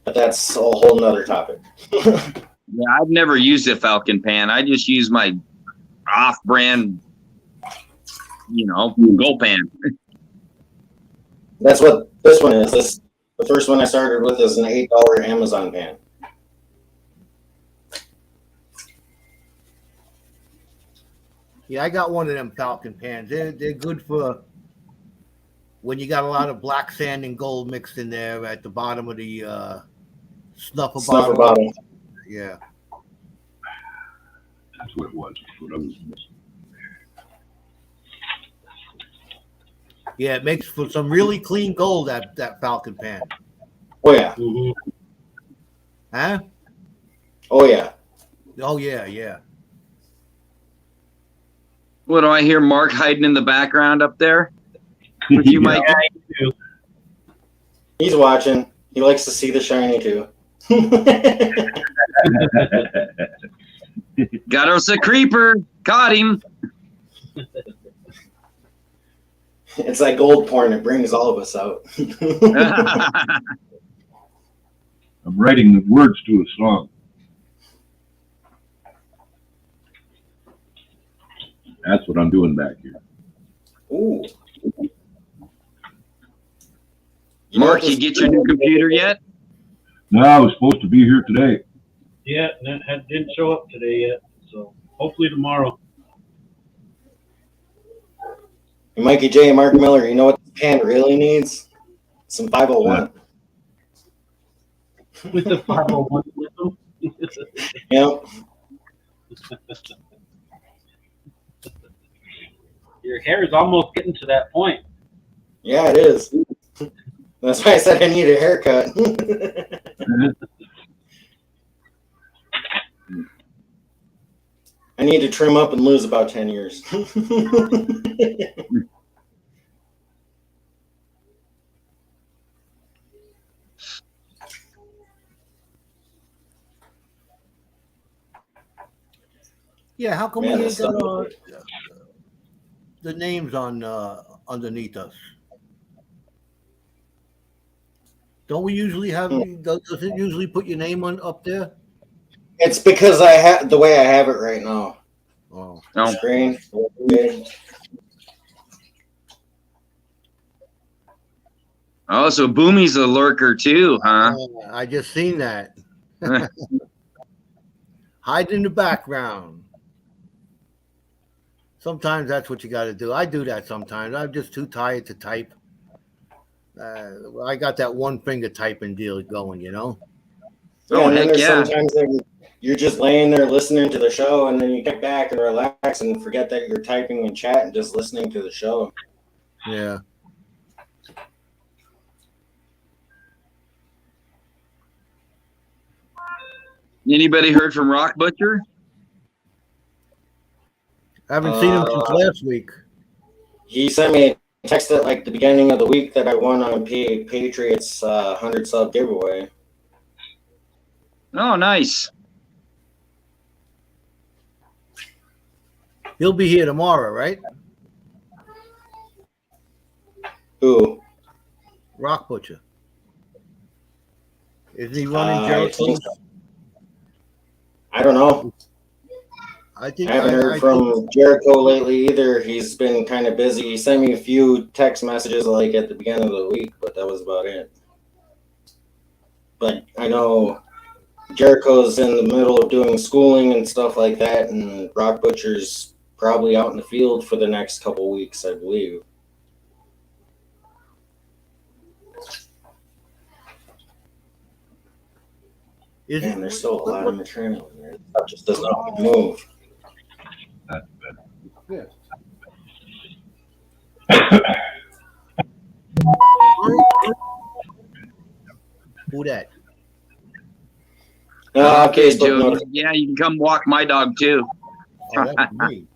But that's a whole nother topic. Yeah, I've never used a Falcon pan. I just use my off-brand, Go pan. That's what this one is. The first one I started with is an $8 Amazon pan. Yeah, I got one of them Falcon pans. They're good for when you got a lot of black sand and gold mixed in there at the bottom of the snuffer bottle. Yeah. That's what it was. That's what I was missing. Yeah, it makes for some really clean gold, that Falcon pan. Oh, yeah. Mhm. Huh? Oh, yeah. Oh, yeah. What do I hear? Mark hiding in the background up there with you, Mike? Yeah, I do. He's watching. He likes to see the shiny, too. Got us a creeper. Caught him. It's like gold porn. It brings all of us out. I'm writing the words to a song. That's what I'm doing back here. Ooh. Mark, you get your new computer yet? No, I was supposed to be here today. Yeah, that didn't show up today yet. So hopefully tomorrow. Mikey J. and Mark Miller, you know what the pan really needs? Some 501. With the 501 with them. Yep. Your hair is almost getting to that point. Yeah, it is. That's why I said I need a haircut. I need to trim up and lose about 10 years. Yeah, how come Man, we this ain't got stuff- the names on underneath us? Don't we usually have? Does it usually put your name on up there? It's because I have the way I have it right now. Oh, No. Screen. Oh, so Boomy's a lurker too, huh? I just seen that. Hide in the background. Sometimes that's what you got to do. I do that sometimes. I'm just too tired to type. I got that one finger typing deal going, Oh, and then heck there's yeah. sometimes you're just laying there listening to the show, and then you get back and relax and forget that you're typing in chat and just listening to the show. Yeah. Anybody heard from Rock Butcher? I haven't seen him since last week. He sent me a text at like the beginning of the week that I won on Patriots 100 sub giveaway. Oh, nice. He'll be here tomorrow, right? Who? Rock Butcher. Is he running I Jericho's? think so. I don't know. I think I haven't heard from Jericho lately either. He's been kind of busy. He sent me a few text messages like at the beginning of the week, but that was about it. But I know Jericho's in the middle of doing schooling and stuff like that, and Rock Butcher's probably out in the field for the next couple weeks, I believe. Is And there's still a lot of material in there. Stuff just does not move. 5th. Who that? Okay, Facebook Joe. notice. Yeah, you can come walk my dog too. Oh, that's me.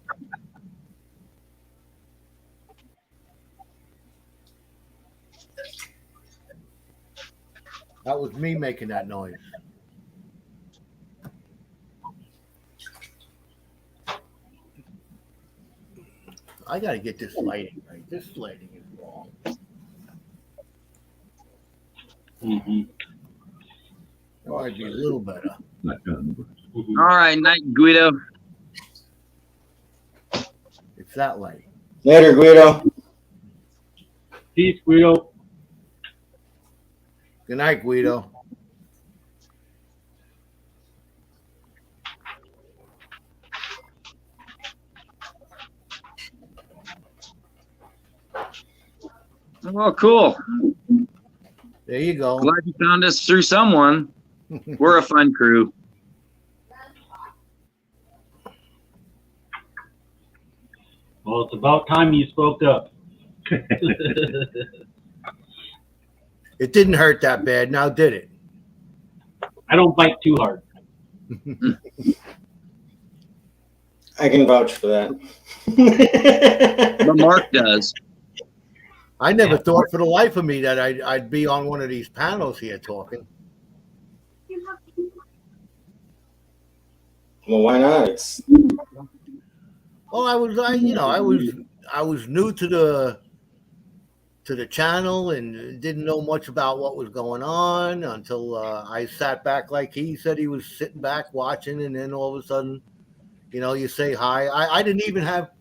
That was me making that noise. I gotta get this lighting right. This lighting is wrong. Mm-hmm. That might be a little better. Not done. Mm-hmm. All right, night, Guido. It's that light. Later, Guido. Peace, Guido. Good night, Guido. Oh, cool. There you go. Glad you found us through someone. We're a fun crew. Well, it's about time you spoke up. It didn't hurt that bad, now did it? I don't bite too hard. I can vouch for that. But Mark does. I never thought for the life of me that I'd be on one of these panels here talking. Well, why not? It's Well, I was new to the channel and didn't know much about what was going on until I sat back like he said he was sitting back watching, and then all of a sudden, you say hi. I didn't even have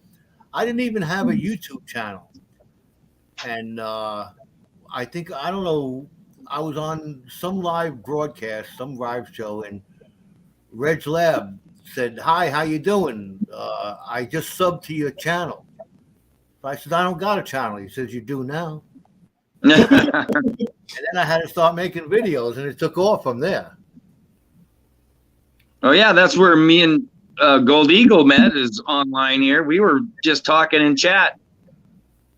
a YouTube channel, and I don't know. I was on some live broadcast, some live show, and Reg Lab said, "Hi, how you doing? I just subbed to your channel." I said, "I don't got a channel." He says, "You do now." And then I had to start making videos, and it took off from there. Oh yeah, that's where me and Gold Eagle met, is online here. We were just talking in chat.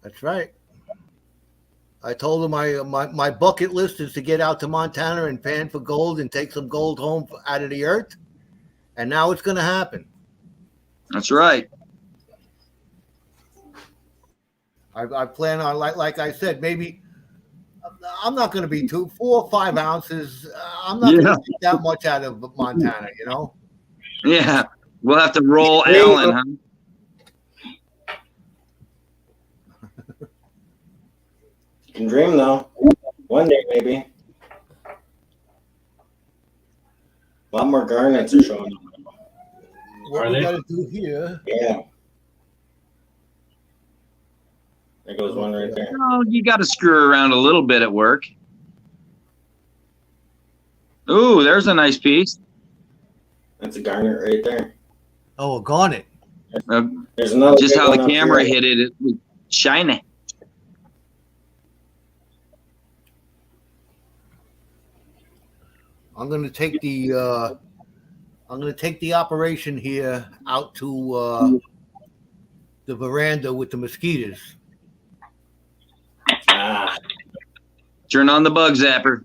That's right. I told him my bucket list is to get out to Montana and pan for gold and take some gold home out of the earth, and now it's going to happen. That's right. I plan on, like I said, maybe I'm not going to be 4 or 5 ounces. I'm not going to get that much out of Montana, Yeah, we'll have to roll Alan, huh? You can dream though. One day maybe. A lot more garnets are showing up. What we got to do here? Yeah. There goes one right there. Oh, you got to screw around a little bit at work. Ooh, there's a nice piece. That's a garnet right there. Oh, a garnet. There's another. Just big how the one up camera here. hit it, it was shiny. I'm going to take the operation here out to the veranda with the mosquitoes. Ah, Turn on the bug zapper.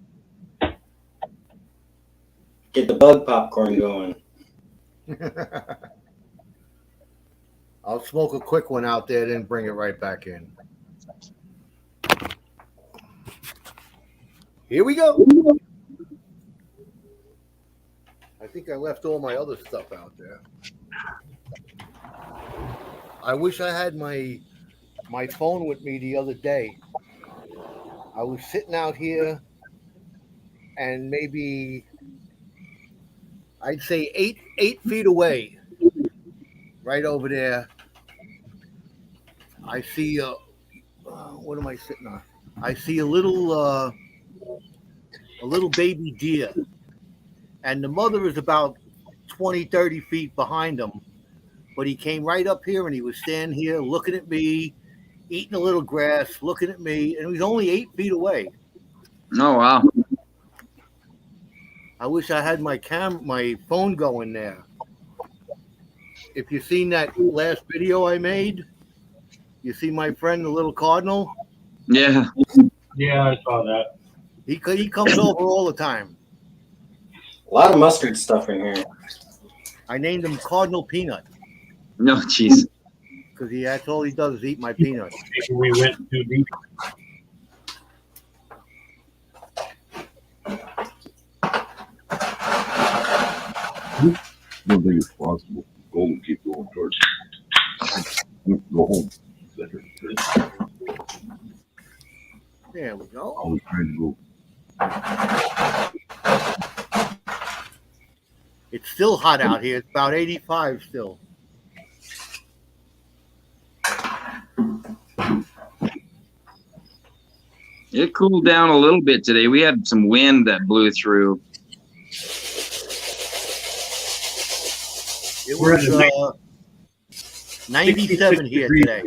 get the bug popcorn going. I'll smoke a quick one out there, then bring it right back in. Here we go. I think I left all my other stuff out there. I wish I had my phone with me the other day. I was sitting out here, and maybe I'd say 8 feet away, right over there. I see what am I sitting on? I see a little baby deer, and the mother is about 20, 30 feet behind him. But he came right up here, and he was standing here looking at me, eating a little grass, looking at me, and he was only 8 feet away. Oh, wow. I wish I had my phone going there. if you seen that last video I made, you see my friend, the little cardinal. Yeah. Yeah, I saw that. He comes over all the time. A lot of mustard stuff in here. I named him Cardinal Peanut No, jeez. because that's all he does is eat my peanuts. Maybe we went too deep. One thing is possible. Goal will keep going towards it. Go home. There we go. Always trying to go. It's still hot out here. It's about 85 still. It cooled down a little bit today. We had some wind that blew through. It We're was at a 97 here degrees. today.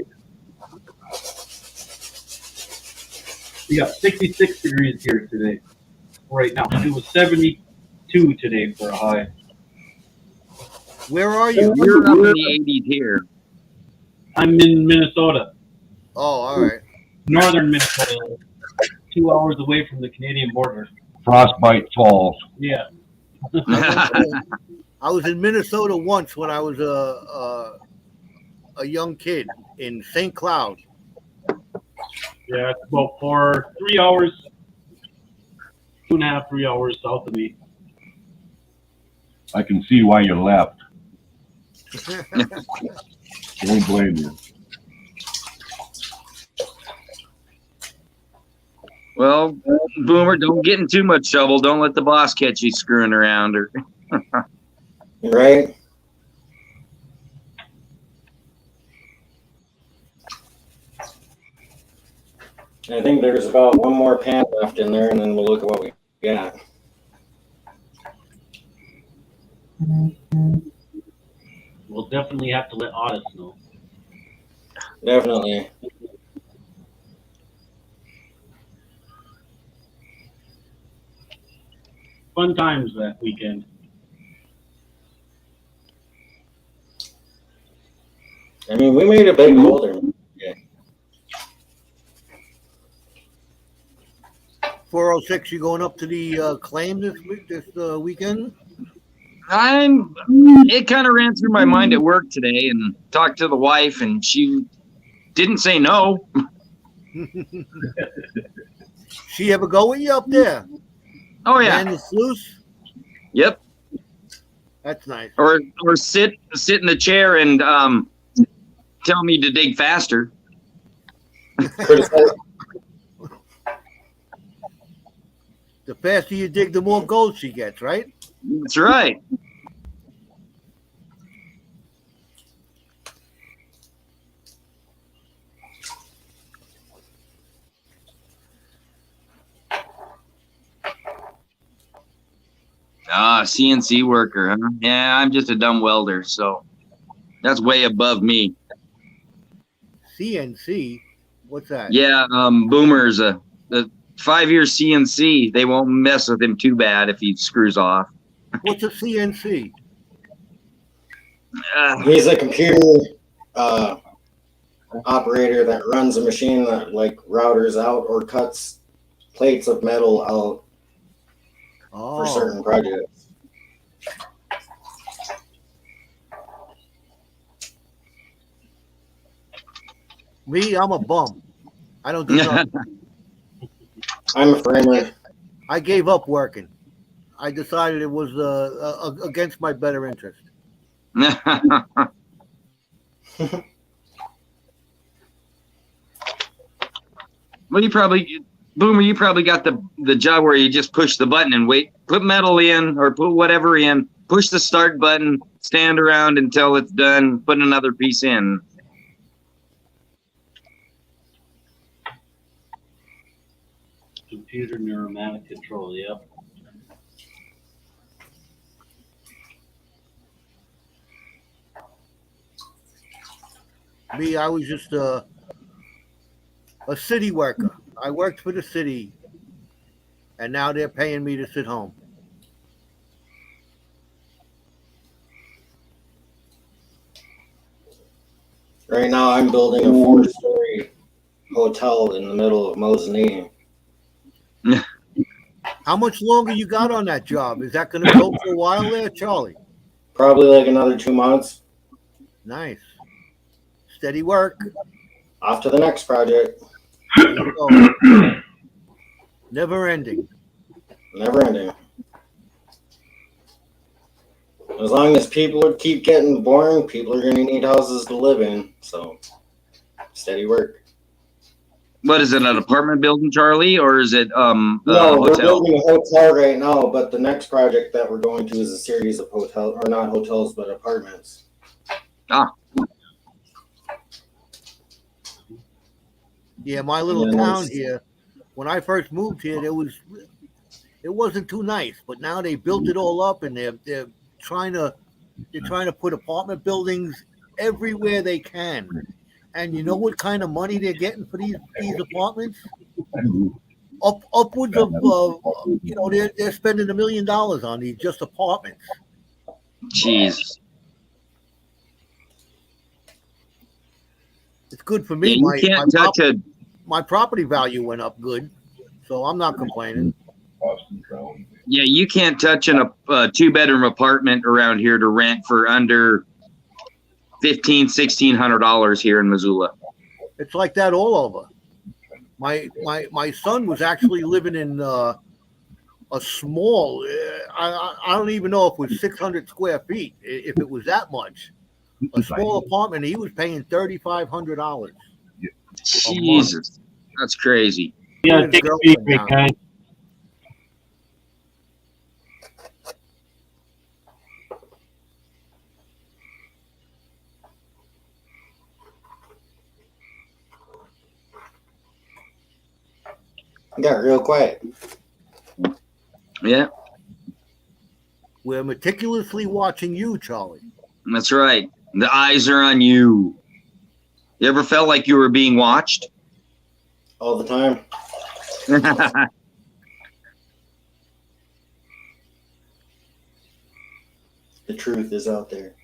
We got 66 degrees here today. Right now. It was 72 today for a high. Where are you? We're up in the 80s here. I'm in Minnesota, Oh, all right. northern Minnesota, 2 hours away from the Canadian border. Frostbite Falls. Yeah. I was in Minnesota once when I was a young kid in St. Cloud. Yeah, it's about 3 hours, 2.5, 3 hours south of me. I can see why you left. Don't blame you. Well, Boomer, don't get in too much trouble. Don't let the boss catch you screwing around. Or Right? I think there's about one more pan left in there, and then we'll look at what we got. We'll definitely have to let Otis know. Definitely. Fun times that weekend. I mean, we made a big holder. Yeah. 406, you going up to the claim this weekend? it kind of ran through my mind at work today, and talked to the wife, and she didn't say no. She ever go with you up there? Oh yeah, And the sluice? yep. That's nice. Or sit in the chair and tell me to dig faster. Criticize- The faster you dig, the more gold she gets, right? That's right. Ah, CNC worker, huh? Yeah, I'm just a dumb welder, so that's way above me. CNC? What's that? Yeah, Boomer's a 5-year CNC. They won't mess with him too bad if he screws off. What's a CNC? He's a computer operator that runs a machine that like routers out or cuts plates of metal out for Oh, certain projects. me, I'm a bum. I don't do nothing. I'm a framer. I gave up working. I decided it was against my better interest. Well, Boomer, you probably got the job where you just push the button and wait, put metal in or put whatever in, push the start button, stand around until it's done, put another piece in. Computer pneumatic control, yep. Me, I was just a city worker. I worked for the city, and now they're paying me to sit home. Right now, I'm building a 4-story hotel in the middle of Mosinee. How much longer you got on that job? Is that going to go for a while there, Charlie? Probably like another 2 months. Nice. Steady work. Off to the next project. There you go. Never ending. Never ending. As long as people would keep getting born, people are going to need houses to live in. So, steady work. What is it, an apartment building, Charlie, or is it a No, we're hotel? building a hotel right now, but the next project that we're going to is a series of hotels, or not hotels, but apartments. Yeah, my little Yeah, town nice. here, when I first moved here, it wasn't too nice, but now they built it all up and they're trying to put apartment buildings everywhere they can. And you know what kind of money they're getting for these apartments? Upwards of they're spending $1 million on these just apartments. Jeez. It's good for Yeah, me. you can't touch a. My property value went up good, so I'm not complaining. Boston Crown. Yeah, you can't touch a 2-bedroom apartment around here to rent for under $1,600 here in Missoula. It's like that all over. My son was actually living in a small. I don't even know if it was 600 square feet. If it was that much, a small apartment, he was paying $3,500. Jesus, that's crazy. Yeah, His take a girlfriend break, down. guys. Got real quiet. Yeah, We're meticulously watching you, Charlie. that's right. The eyes are on you. You ever felt like you were being watched? All the time. The truth is out there.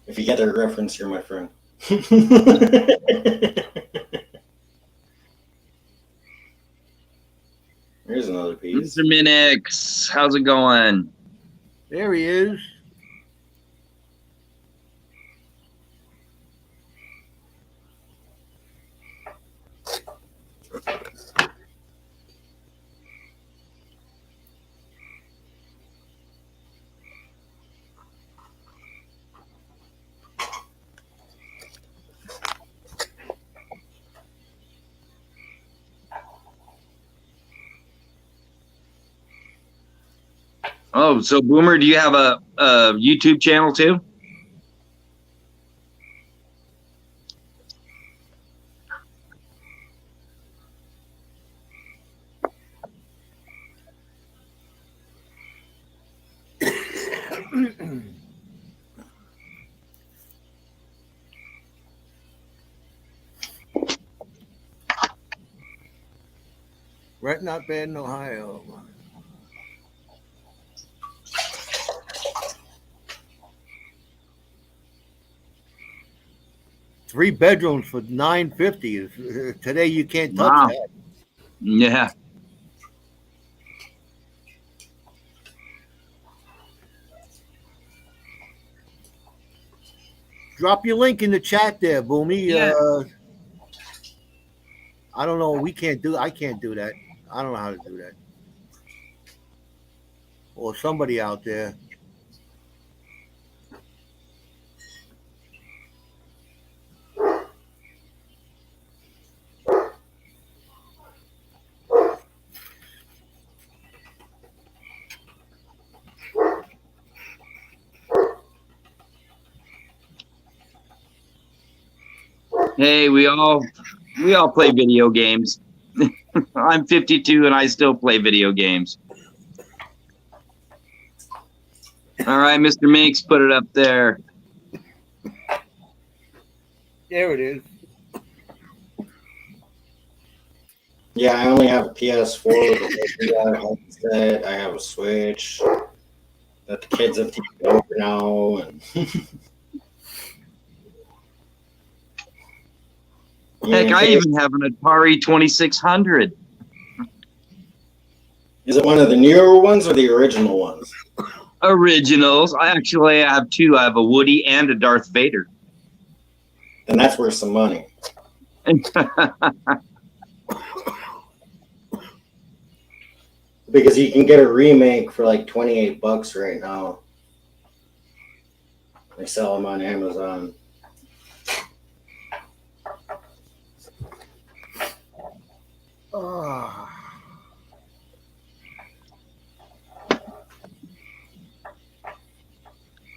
If you get that reference, you're my friend. Here's another piece. Mr. Minix, how's it going? There he is. Oh, so Boomer, do you have a YouTube channel too? Right, not bad in Ohio. Three bedrooms for $950. Today you can't touch Wow. that. Yeah. Drop your link in the chat there, Boomy. Yeah. I don't know. I can't do that. I don't know how to do that. Or somebody out there. Hey, we all play video games. I'm 52 and I still play video games. All right, Mr. Minx, put it up there. There it is. Yeah, I only have a PS4. I have a headset. I have a Switch. that the kids have taken over now. And Heck, I even have an Atari 2600. Is it one of the newer ones or the original ones? Originals. I actually have two. I have a Woody and a Darth Vader. Then that's worth some money. Because you can get a remake for like $28 right now. They sell them on Amazon.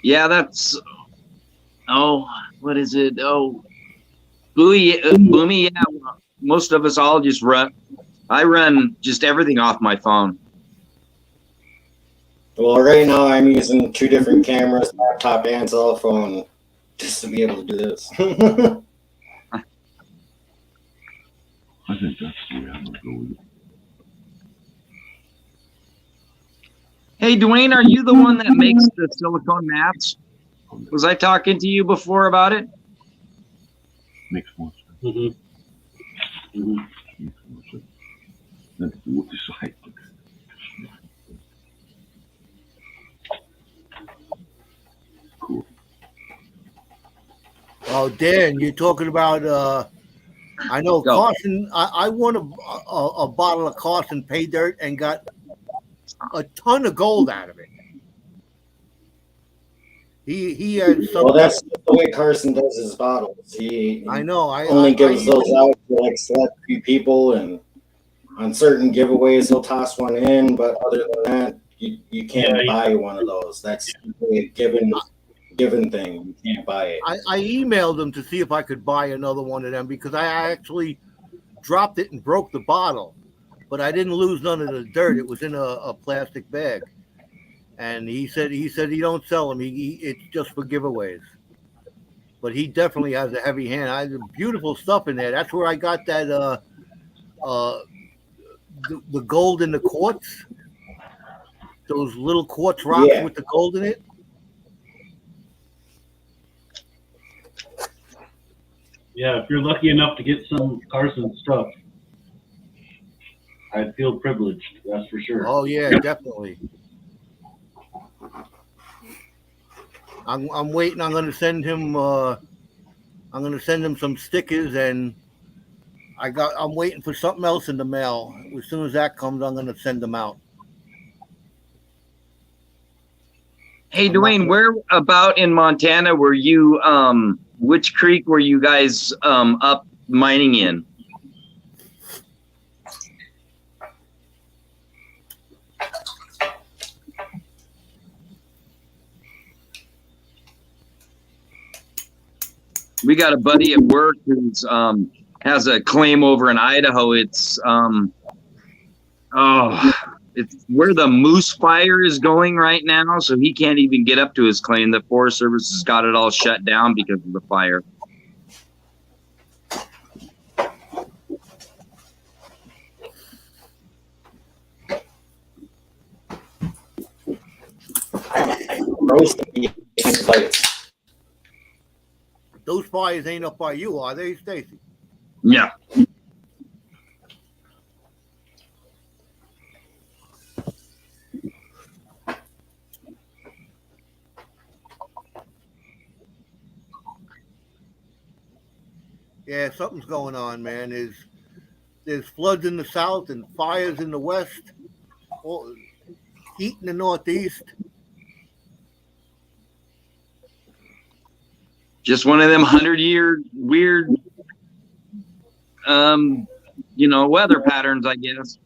Yeah, that's. Oh, what is it? Oh, Boomy. Yeah, most of us all just run. I run just everything off my phone. Well, right now I'm using 2 different cameras, laptop and cell phone, just to be able to do this. I think that's the way I'm gonna go with it. Hey, Dwayne, are you the one that makes the silicone mats? Was I talking to you before about it? Makes more sense. Mm-hmm. Mm-hmm. Makes more sense. That's what the site. Cool. Oh, Dan, you're talking about. I know Go. Carson. I won a bottle of Carson pay dirt and got a ton of gold out of it. He had some. Well, that's the way Carson does his bottles. He I know. I only gives I- those out to like select few people, and on certain giveaways he'll toss one in. But other than that, you can't Yeah, buy one of those. That's a given thing. You can't buy it. I emailed them to see if I could buy another one of them because I actually dropped it and broke the bottle, but I didn't lose none of the dirt. It was in a plastic bag, and he said he don't sell them. It's just for giveaways. But he definitely has a heavy hand. I have beautiful stuff in there. That's where I got that the gold in the quartz. Those little quartz rocks Yeah. with the gold in it. Yeah, if you're lucky enough to get some Carson stuff, I'd feel privileged. That's for sure. Oh yeah, definitely. I'm waiting. I'm gonna send him. I'm gonna send him some stickers, and I'm waiting for something else in the mail. As soon as that comes, I'm gonna send them out. Hey, Dwayne, where about in Montana were you? Which creek were you guys up mining in? We got a buddy at work who's has a claim over in Idaho. It's it's where the Moose Fire is going right now, so he can't even get up to his claim. The Forest Service has got it all shut down because of the fire. Roasting plates. Those fires ain't up by you, are they, Stacy? Yeah. Yeah, something's going on, man. There's floods in the south and fires in the west, heat in the northeast. Just one of them 100-year weird, weather patterns, I guess.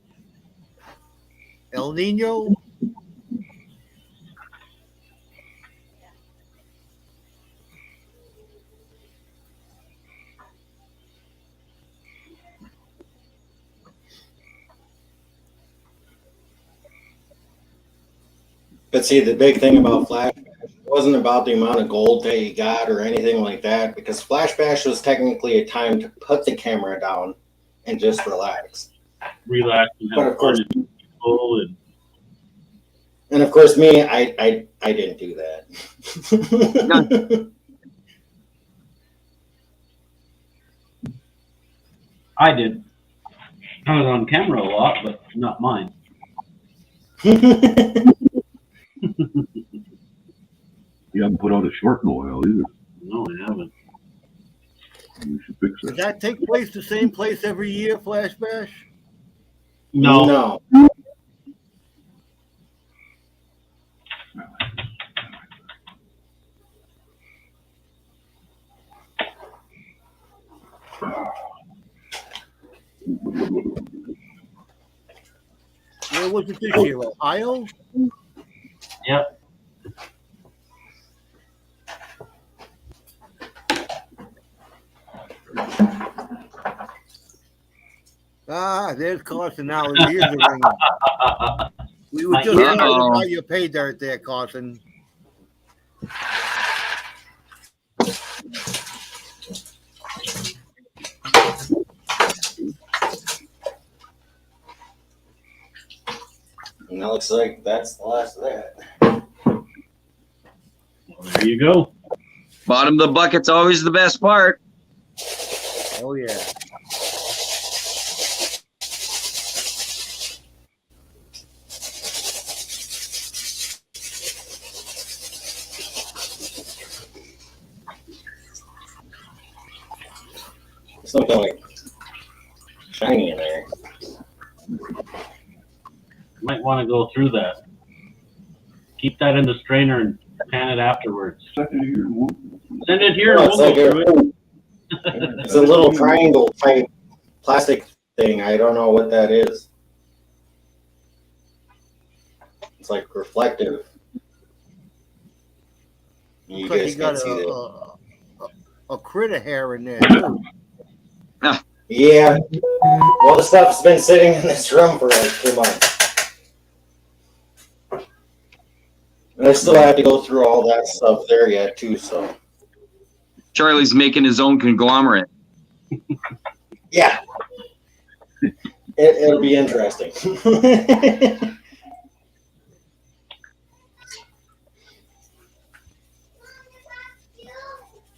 El Nino. But see, the big thing about Flash Bash wasn't about the amount of gold that you got or anything like that, because Flash Bash was technically a time to put the camera down and just relax. Relax and But have of course, fun and people and And of course, me, I didn't do that. I did. I was on camera a lot, but not mine. You haven't put out a short in a while either. No, I haven't. You should fix Does that. that take place the same place every year, Flash Bash? No. No. Where was it this year? Ohio? Yep. Ah, there's Carson now. His ears are ringing. We were just Uh-oh. talking about your pay dirt there, Carson. And it looks like that's the last of that. Well, there you go. Bottom of the bucket's always the best part. Oh, yeah. Something like shiny in there. You might want to go through that. Keep that in the strainer and pan it afterwards. Second year, whoop. Send it here Oh, and it's we'll like go through it. It's a little triangle type plastic thing. I don't know what that is. It's like reflective. You Looks like guys you got can't see that. a critter hair in there, too. Yeah. Well, the stuff's been sitting in this room for like 2 months. And I still have to go through all that stuff there yet, too, so. Charlie's making his own conglomerate. Yeah. It'll be interesting.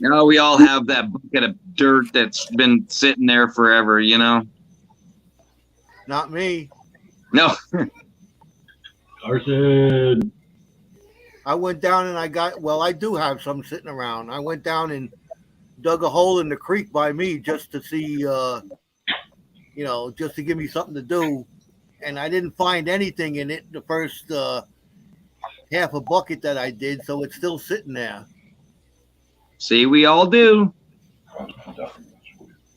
Now we all have that bucket of dirt that's been sitting there forever, you know? Not me. No. Carson. I went down and I do have some sitting around. I went down and dug a hole in the creek by me just to see, just to give me something to do. And I didn't find anything in it the first half a bucket that I did, so it's still sitting there. See, we all do.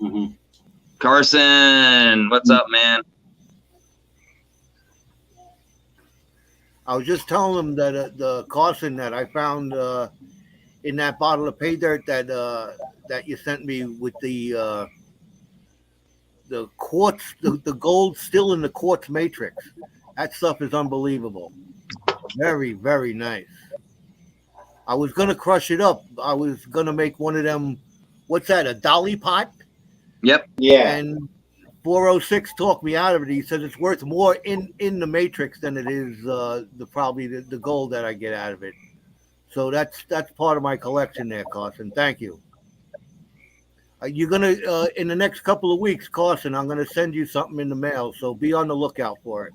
Mm-hmm. Carson, what's up, man? I was just telling them that the Carson that I found in that bottle of pay dirt that you sent me with the quartz, the gold still in the quartz matrix. That stuff is unbelievable. Very, very nice. I was gonna crush it up. I was gonna make one of them. What's that? A dolly pot? Yep. Yeah. And 406 talked me out of it. He said it's worth more in the matrix than it is probably the gold that I get out of it. So that's part of my collection there, Carson. Thank you. You're gonna in the next couple of weeks, Carson, I'm gonna send you something in the mail. So be on the lookout for it.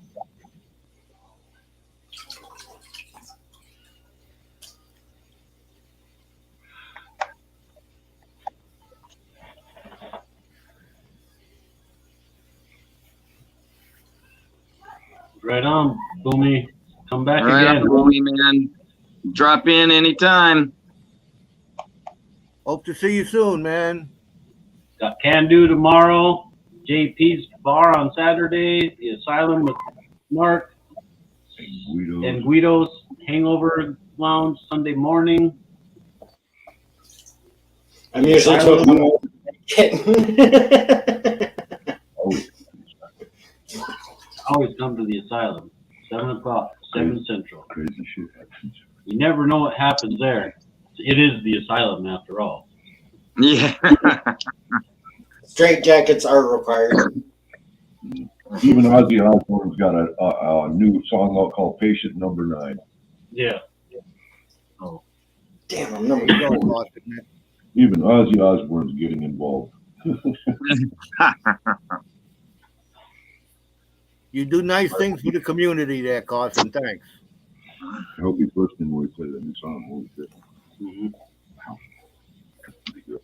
Right on, Boomy. Come back Right again. on, Boomy, man. Drop in anytime. Hope to see you soon, man. Got Can Do tomorrow. JP's Bar on Saturday. The Asylum with Mark. And Guido's Hangover Lounge Sunday morning. I'm usually too hungover. Always come to the Asylum. 7 o'clock, 7 Central. Crazy shit happens. You never know what happens there. It is the Asylum after all. Yeah. Straight jackets are required. Even Ozzy Osbourne's got a new song out called Patient Number 9. Yeah. Damn, I'm number There you go, 4. Austin, man. Even Ozzy Osbourne's getting involved. You do nice things for the community there, Carson. Thanks. I hope he's listening when we play that new song. Holy shit. Mhm. That's pretty good.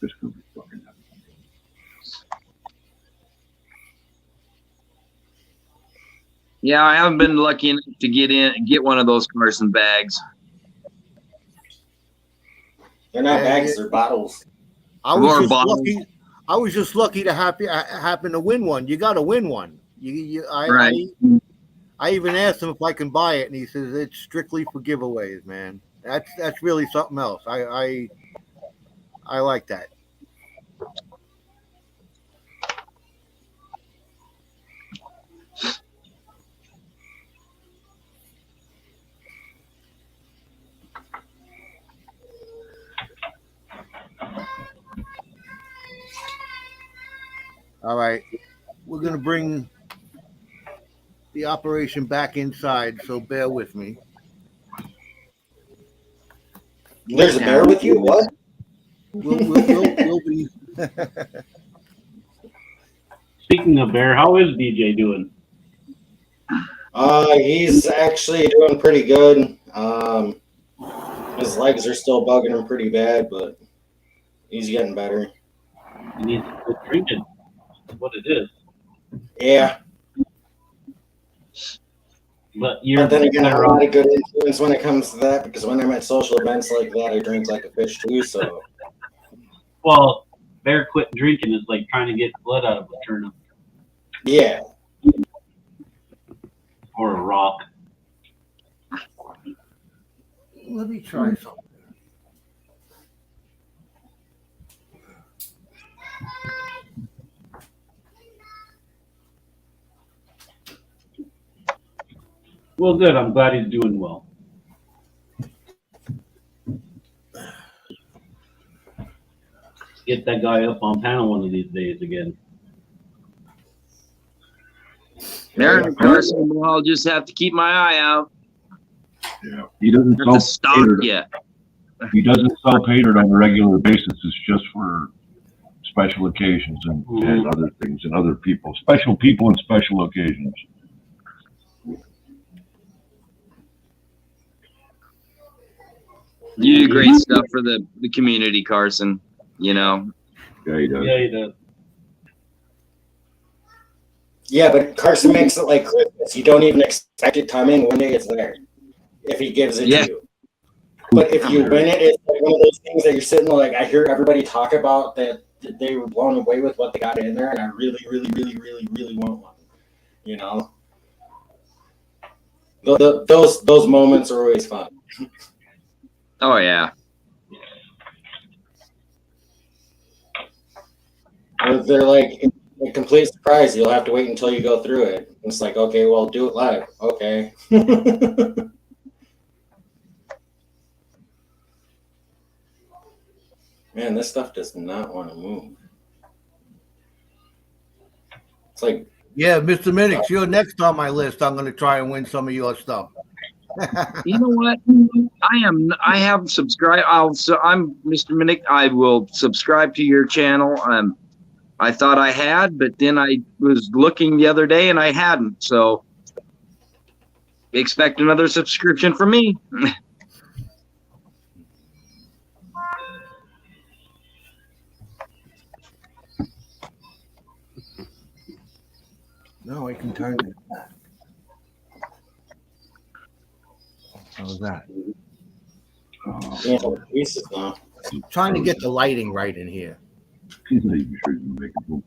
This could be fucking nuts. Yeah, I haven't been lucky enough to get one of those Carson bags. They're not Yeah, bags, yeah. they're bottles. I More was just bottles. lucky. I was just lucky to happen to win one. You got to win one. Right. I even asked him if I can buy it, and he says it's strictly for giveaways, man. That's really something else. I like that. All right, we're gonna bring the operation back inside, so bear with me. There's a bear with you? What? We'll be. Speaking of bear, how is BJ doing? He's actually doing pretty good. His legs are still bugging him pretty bad, but he's getting better. He needs to quit drinking. That's what it is. Yeah, But you're but then again, I'm better not off. a good influence when it comes to that because when I'm at social events like that, I drink like a fish too. So Well, bear quit drinking is like trying to get blood out of a turnip yeah, or a rock. Let me try something. Well, good. I'm glad he's doing well. Get that guy up on panel one of these days again. Aaron Carson, well, I'll just have to keep my eye out. Yeah. He doesn't Have sell to stock catered. yet. He doesn't sell catered on a regular basis. It's just for special occasions and other things and other people, special people and special occasions. You do great stuff for the community, Carson. You know, Yeah, he does. Yeah, he does. yeah. But Carson makes it like Christmas. You don't even expect it coming. One day it's there if he gives it Yeah. to you. But if you win it, it's like one of those things that you're sitting there like I hear everybody talk about that they were blown away with what they got in there, and I really, really, really, really, really want one. You know, those moments are always fun. oh yeah. Or they're like a complete surprise. You'll have to wait until you go through it. It's like, okay, well, do it live. Okay. Man, this stuff does not want to move. It's like, Yeah, Mr. Minix, you're next on my list. I'm going to try and win some of your stuff. You know what? I have subscribed. I'm Mr. Minnick. I will subscribe to your channel. I thought I had, but then I was looking the other day and I hadn't. So expect another subscription from me. No, I can turn it back. How's that? yeah, pieces now. Trying to get the lighting right in here. He's not even sure you can make it move.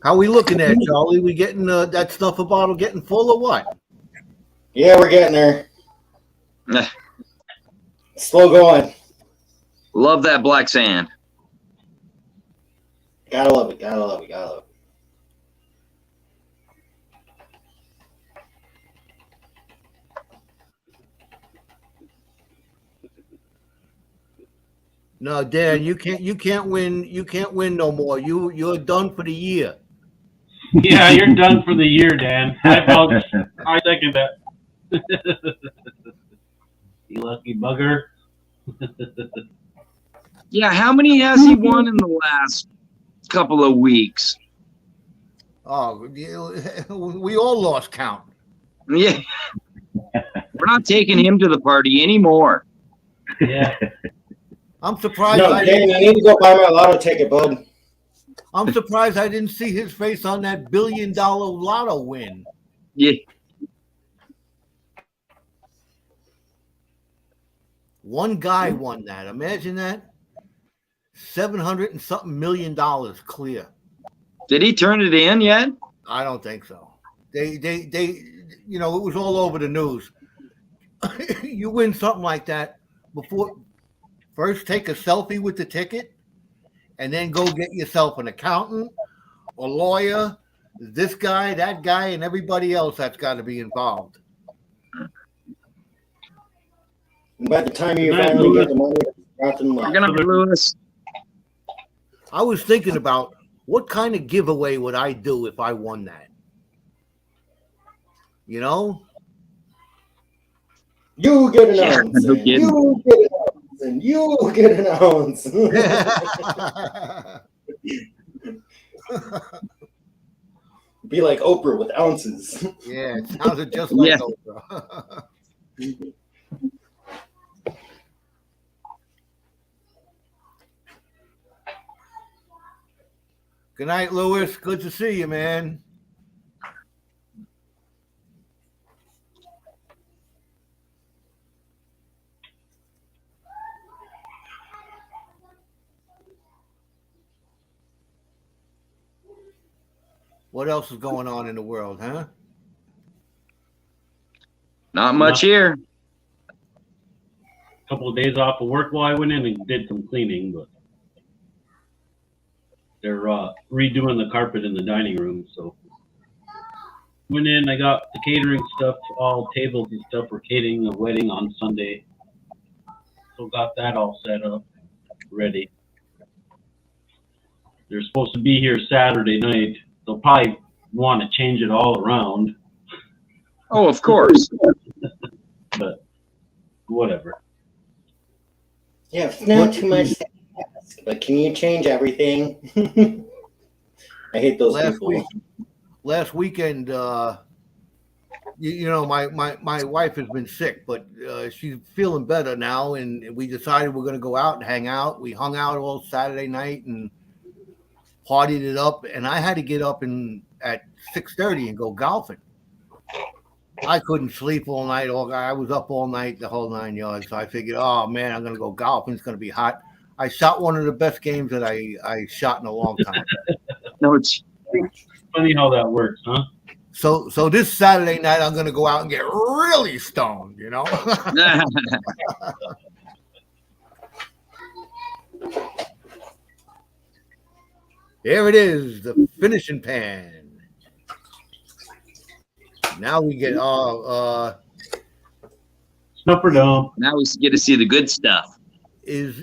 How we looking there, Charlie? We getting that snuffer bottle getting full or what? Yeah, we're getting there. Eh, Slow going. Love that black sand. Gotta love it. Gotta love it. Gotta love No, Dan, you can't win no more. You're done for the year. Yeah, you're done for the year, Dan. I second that. You lucky bugger. Yeah, how many has he won in the last couple of weeks? Oh, we all lost count. Yeah. We're not taking him to the party anymore. Yeah. I'm surprised. No, Dan, you need to go buy my lotto ticket, bud. I'm surprised I didn't see his face on that $1 billion lotto win. Yeah. One guy won that. Imagine that. 700 and something $million clear. Did he turn it in yet? I don't think so. They it was all over the news. You win something like that before first take a selfie with the ticket and then go get yourself an accountant, a lawyer, this guy, that guy, and everybody else that's got to be involved. By the time you finally get the money, nothing We're left. gonna be Lewis. I was thinking about what kind of giveaway would I do if I won that? You know? You get an Yeah, ounce. no And kidding. you get an ounce. And you get an ounce. Be like Oprah with ounces. Yeah, it sounded just like Yeah. Oprah. Good night, Lewis. Good to see you, man. What else is going on in the world, huh? Not much here. Couple of days off of work while I went in and did some cleaning, but they're redoing the carpet in the dining room. So went in, I got the catering stuff, all tables and stuff for catering a wedding on Sunday. So got that all set up, ready. They're supposed to be here Saturday night. They'll probably want to change it all around, Oh, of course. but whatever. Yeah, it's not too much to ask, but can you change everything? I hate those people. Last weekend, my wife has been sick, but she's feeling better now, and we decided we're going to go out and hang out. We hung out all Saturday night and partied it up, and I had to get up at 6:30 and go golfing. I couldn't sleep all night. I was up all night, the whole 9 yards. So I figured, oh man, I'm going to go golfing. It's going to be hot. I shot one of the best games that I shot in a long time. No, it's Funny how that works, huh? So this Saturday night, I'm going to go out and get really stoned, you know? There it is, the finishing pan. Now we get Snuffer dump. now we get to see the good stuff. is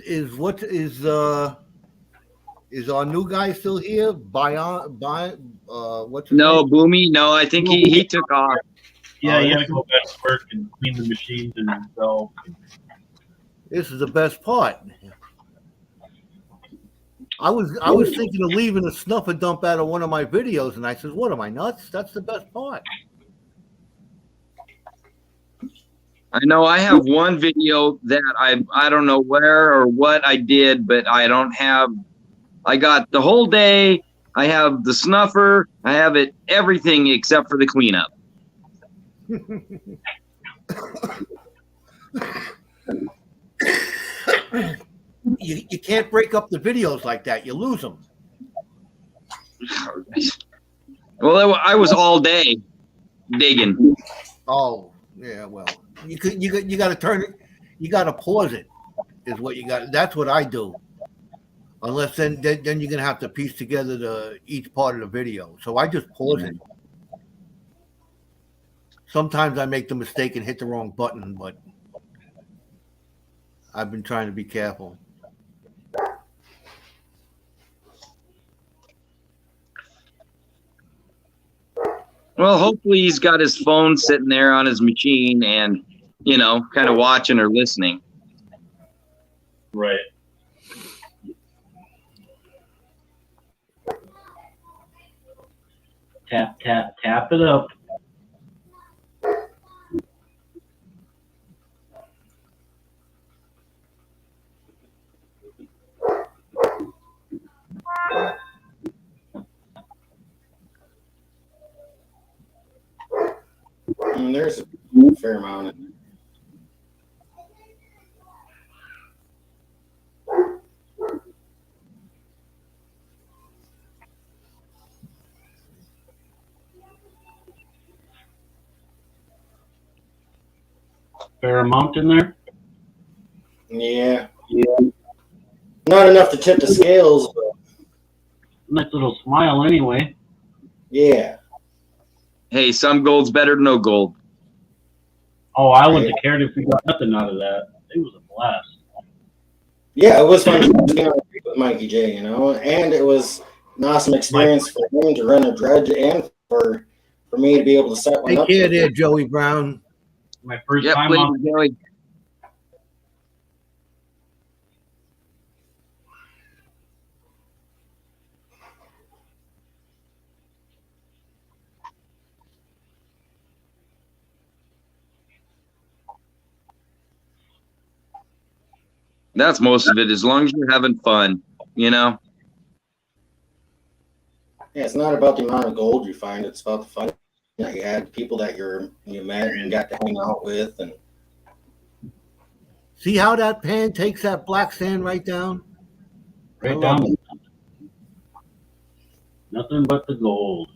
our new guy still here? What's his No, name? Boomy. No, I think he took off. Yeah, you gotta go back to work and clean the machines and himself. This is the best part. I was thinking of leaving a snuffer dump out of one of my videos, and I said, "What am I nuts? That's the best part." I know I have one video that I don't know where or what I did, but I don't have. I got the whole day. I have the snuffer. I have it everything except for the cleanup. You can't break up the videos like that. You lose them. Well, I was all day digging. Oh, yeah. Well, you got to turn it. You got to pause it. Is what you got. That's what I do. Unless then you're gonna have to piece together each part of the video. So I just pause it. Sometimes I make the mistake and hit the wrong button, but I've been trying to be careful. Well, hopefully he's got his phone sitting there on his machine and, you know, kind of watching or listening. Right. Tap, tap, tap it up. There's a fair amount in there. Fair amount in there. Yeah. Not enough to tip the scales, but Nice little smile anyway. yeah. Hey, some gold's better than no gold. Oh, I wouldn't have cared if we got nothing out of that. It was a blast. Yeah, it was fun to be on the creek with Mikey J, you know, and it was an awesome experience for him to run a dredge and for me to be able to set one Take up. care there, Joey Brown. My first Yep, time please, on. Joey. That's most of it. As long as you're having fun, you know. Yeah, it's not about the amount of gold you find; it's about the fun that you had, people that you met and got to hang out with, and See how that pan takes that black sand right down? Right I love down. it. Nothing but the gold.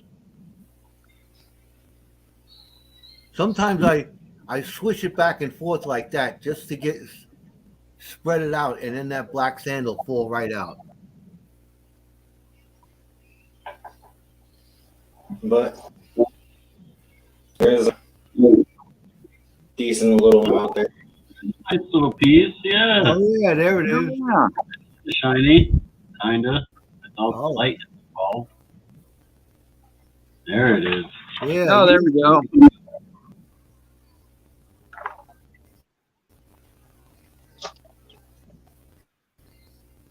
Sometimes I swish it back and forth like that just to get spread it out, and then that black sand will fall right out. but there's a decent little amount there. Nice little piece, yeah. Oh yeah, there it is. Yeah. Shiny, kinda. It's all Oh. light bulb. There it is. Yeah. Oh, there we go.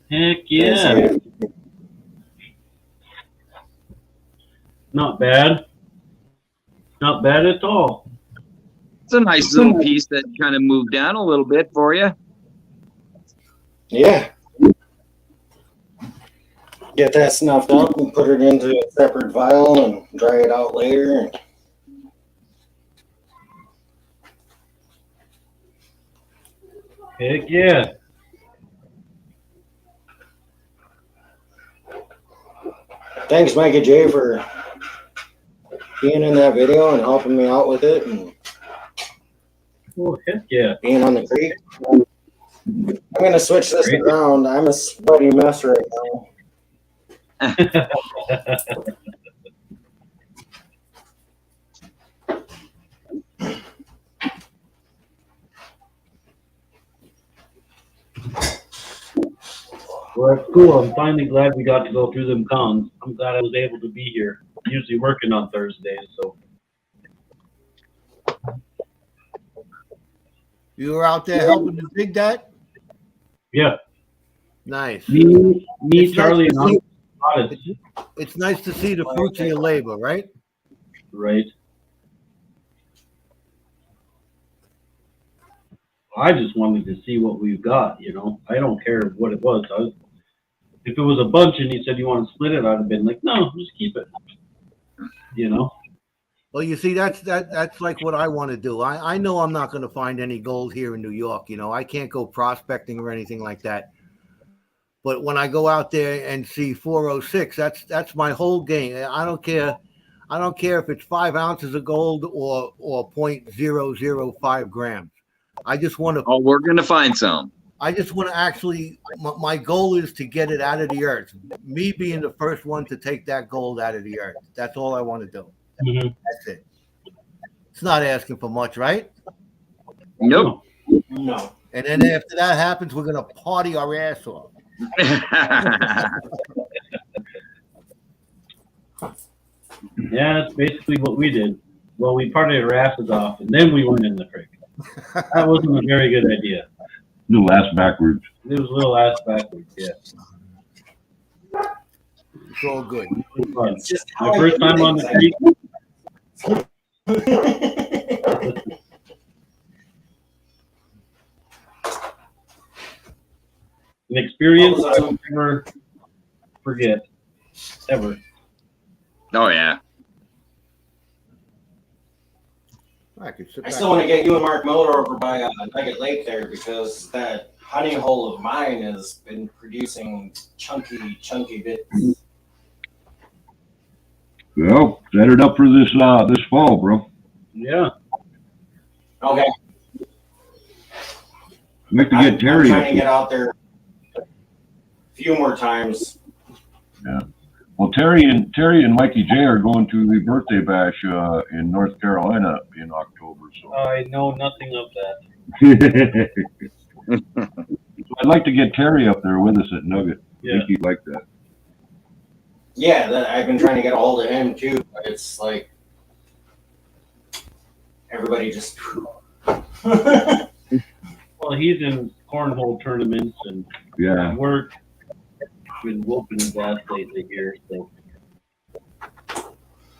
Heck yeah. Not bad. Not bad at all. It's a nice little piece that kind of moved down a little bit for you. Yeah. Get that snuffed up and put it into a separate vial and dry it out later. Heck yeah. Thanks, Mikey J, for being in that video and helping me out with it and Oh, heck yeah. being on the creek. I'm going to switch this around. I'm a sweaty mess right now. Well, it's cool. I'm finally glad we got to go through them cons. I'm glad I was able to be here. I'm usually working on Thursdays, so You were out there helping to dig that? yeah. Nice. Me, It's Charlie, nice and to I'm It's nice to see the fruits of your labor, right? right. I just wanted to see what we've got, you know. I don't care what it was. If it was a bunch and he said you want to split it, I'd have been like, no, just keep it. You know? Well, you see, that's like what I want to do. I know I'm not going to find any gold here in New York. You know, I can't go prospecting or anything like that. But when I go out there and see 406, that's my whole game. I don't care. I don't care if it's 5 ounces of gold or 0.005 grams. I just want to. Oh, we're gonna find some. I just want to actually. My goal is to get it out of the earth. Me being the first one to take that gold out of the earth. That's all I want to do. Mhm. That's it. It's not asking for much, right? Nope. No. And then after that happens, we're gonna party our ass off. Yeah, that's basically what we did. Well, we partied our asses off, and then we went in the creek. That wasn't a very good idea. Little ass backwards. It was a little ass backwards, yeah. It's all good. It was fun. It's just My first time on the creek, an experience I will never forget, ever. Oh yeah. I could sit I back. still want to get you and Mark Miller over by Nugget Lake there because that honey hole of mine has been producing chunky bits. Well, set it up for this fall, bro. Yeah. Okay. We have to I'm get Terry. trying to get out there a few more times. Well, Terry and Mikey J are going to the birthday bash in North Carolina in October. So I know nothing of that. I'd like to get Terry up there with us at Nugget. I Yeah. think he'd like that. Yeah, I've been trying to get a hold of him too, but it's like everybody just. Well, he's in cornhole tournaments and Yeah. work. Been whooping his ass lately here, so.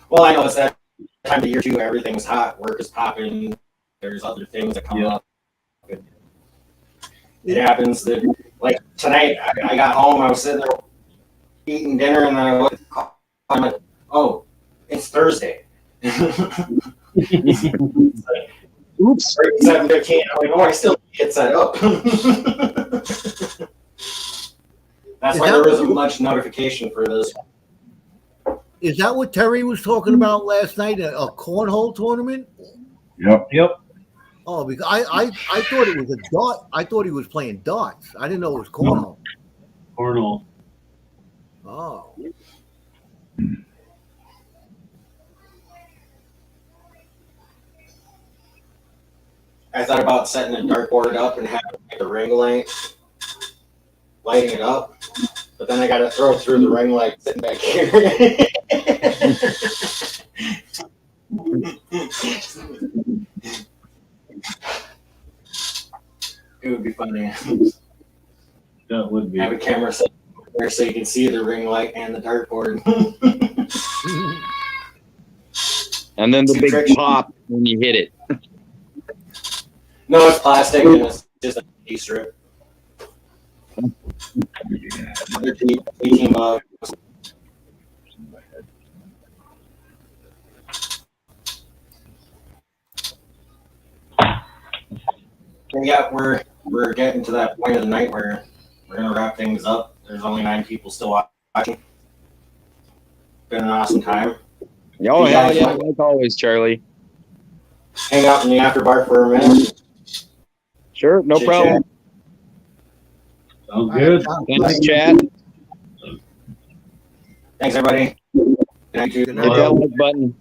Well, I know it's that time of year too. Everything's hot. Work is popping. There's other things that come up. It happens that, like tonight, I got home. I was sitting there eating dinner, and then I looked. I'm like, oh, it's Thursday. It's like, Oops. 7:15. I'm like, oh, I still get set up. That's why there wasn't much notification for this. Is that what Terry was talking about last night? A cornhole tournament? Yep. Yep. Oh, because I thought it was a dart. I thought he was playing darts. I didn't know it was cornhole. Cornhole. Oh. I thought about setting a dartboard up and having the ring light, lighting it up, but then I got to throw through the ring light sitting back here. It would be funny. That would be. Have a camera set there so you can see the ring light and the dartboard. And then the Too big tricky. pop when you hit it. No, it's plastic and it's just a T strip. 18 bucks. And yeah, we're getting to that point of the night where we're gonna wrap things up. There's only 9 people still watching. Been an awesome time. Oh, hell yeah, like always, Charlie. Hang out in the after bar for a minute. Sure, no Chit problem. Sounds good. Thanks, chat. Thanks, everybody. Good night, Good you. night. Hit that like button.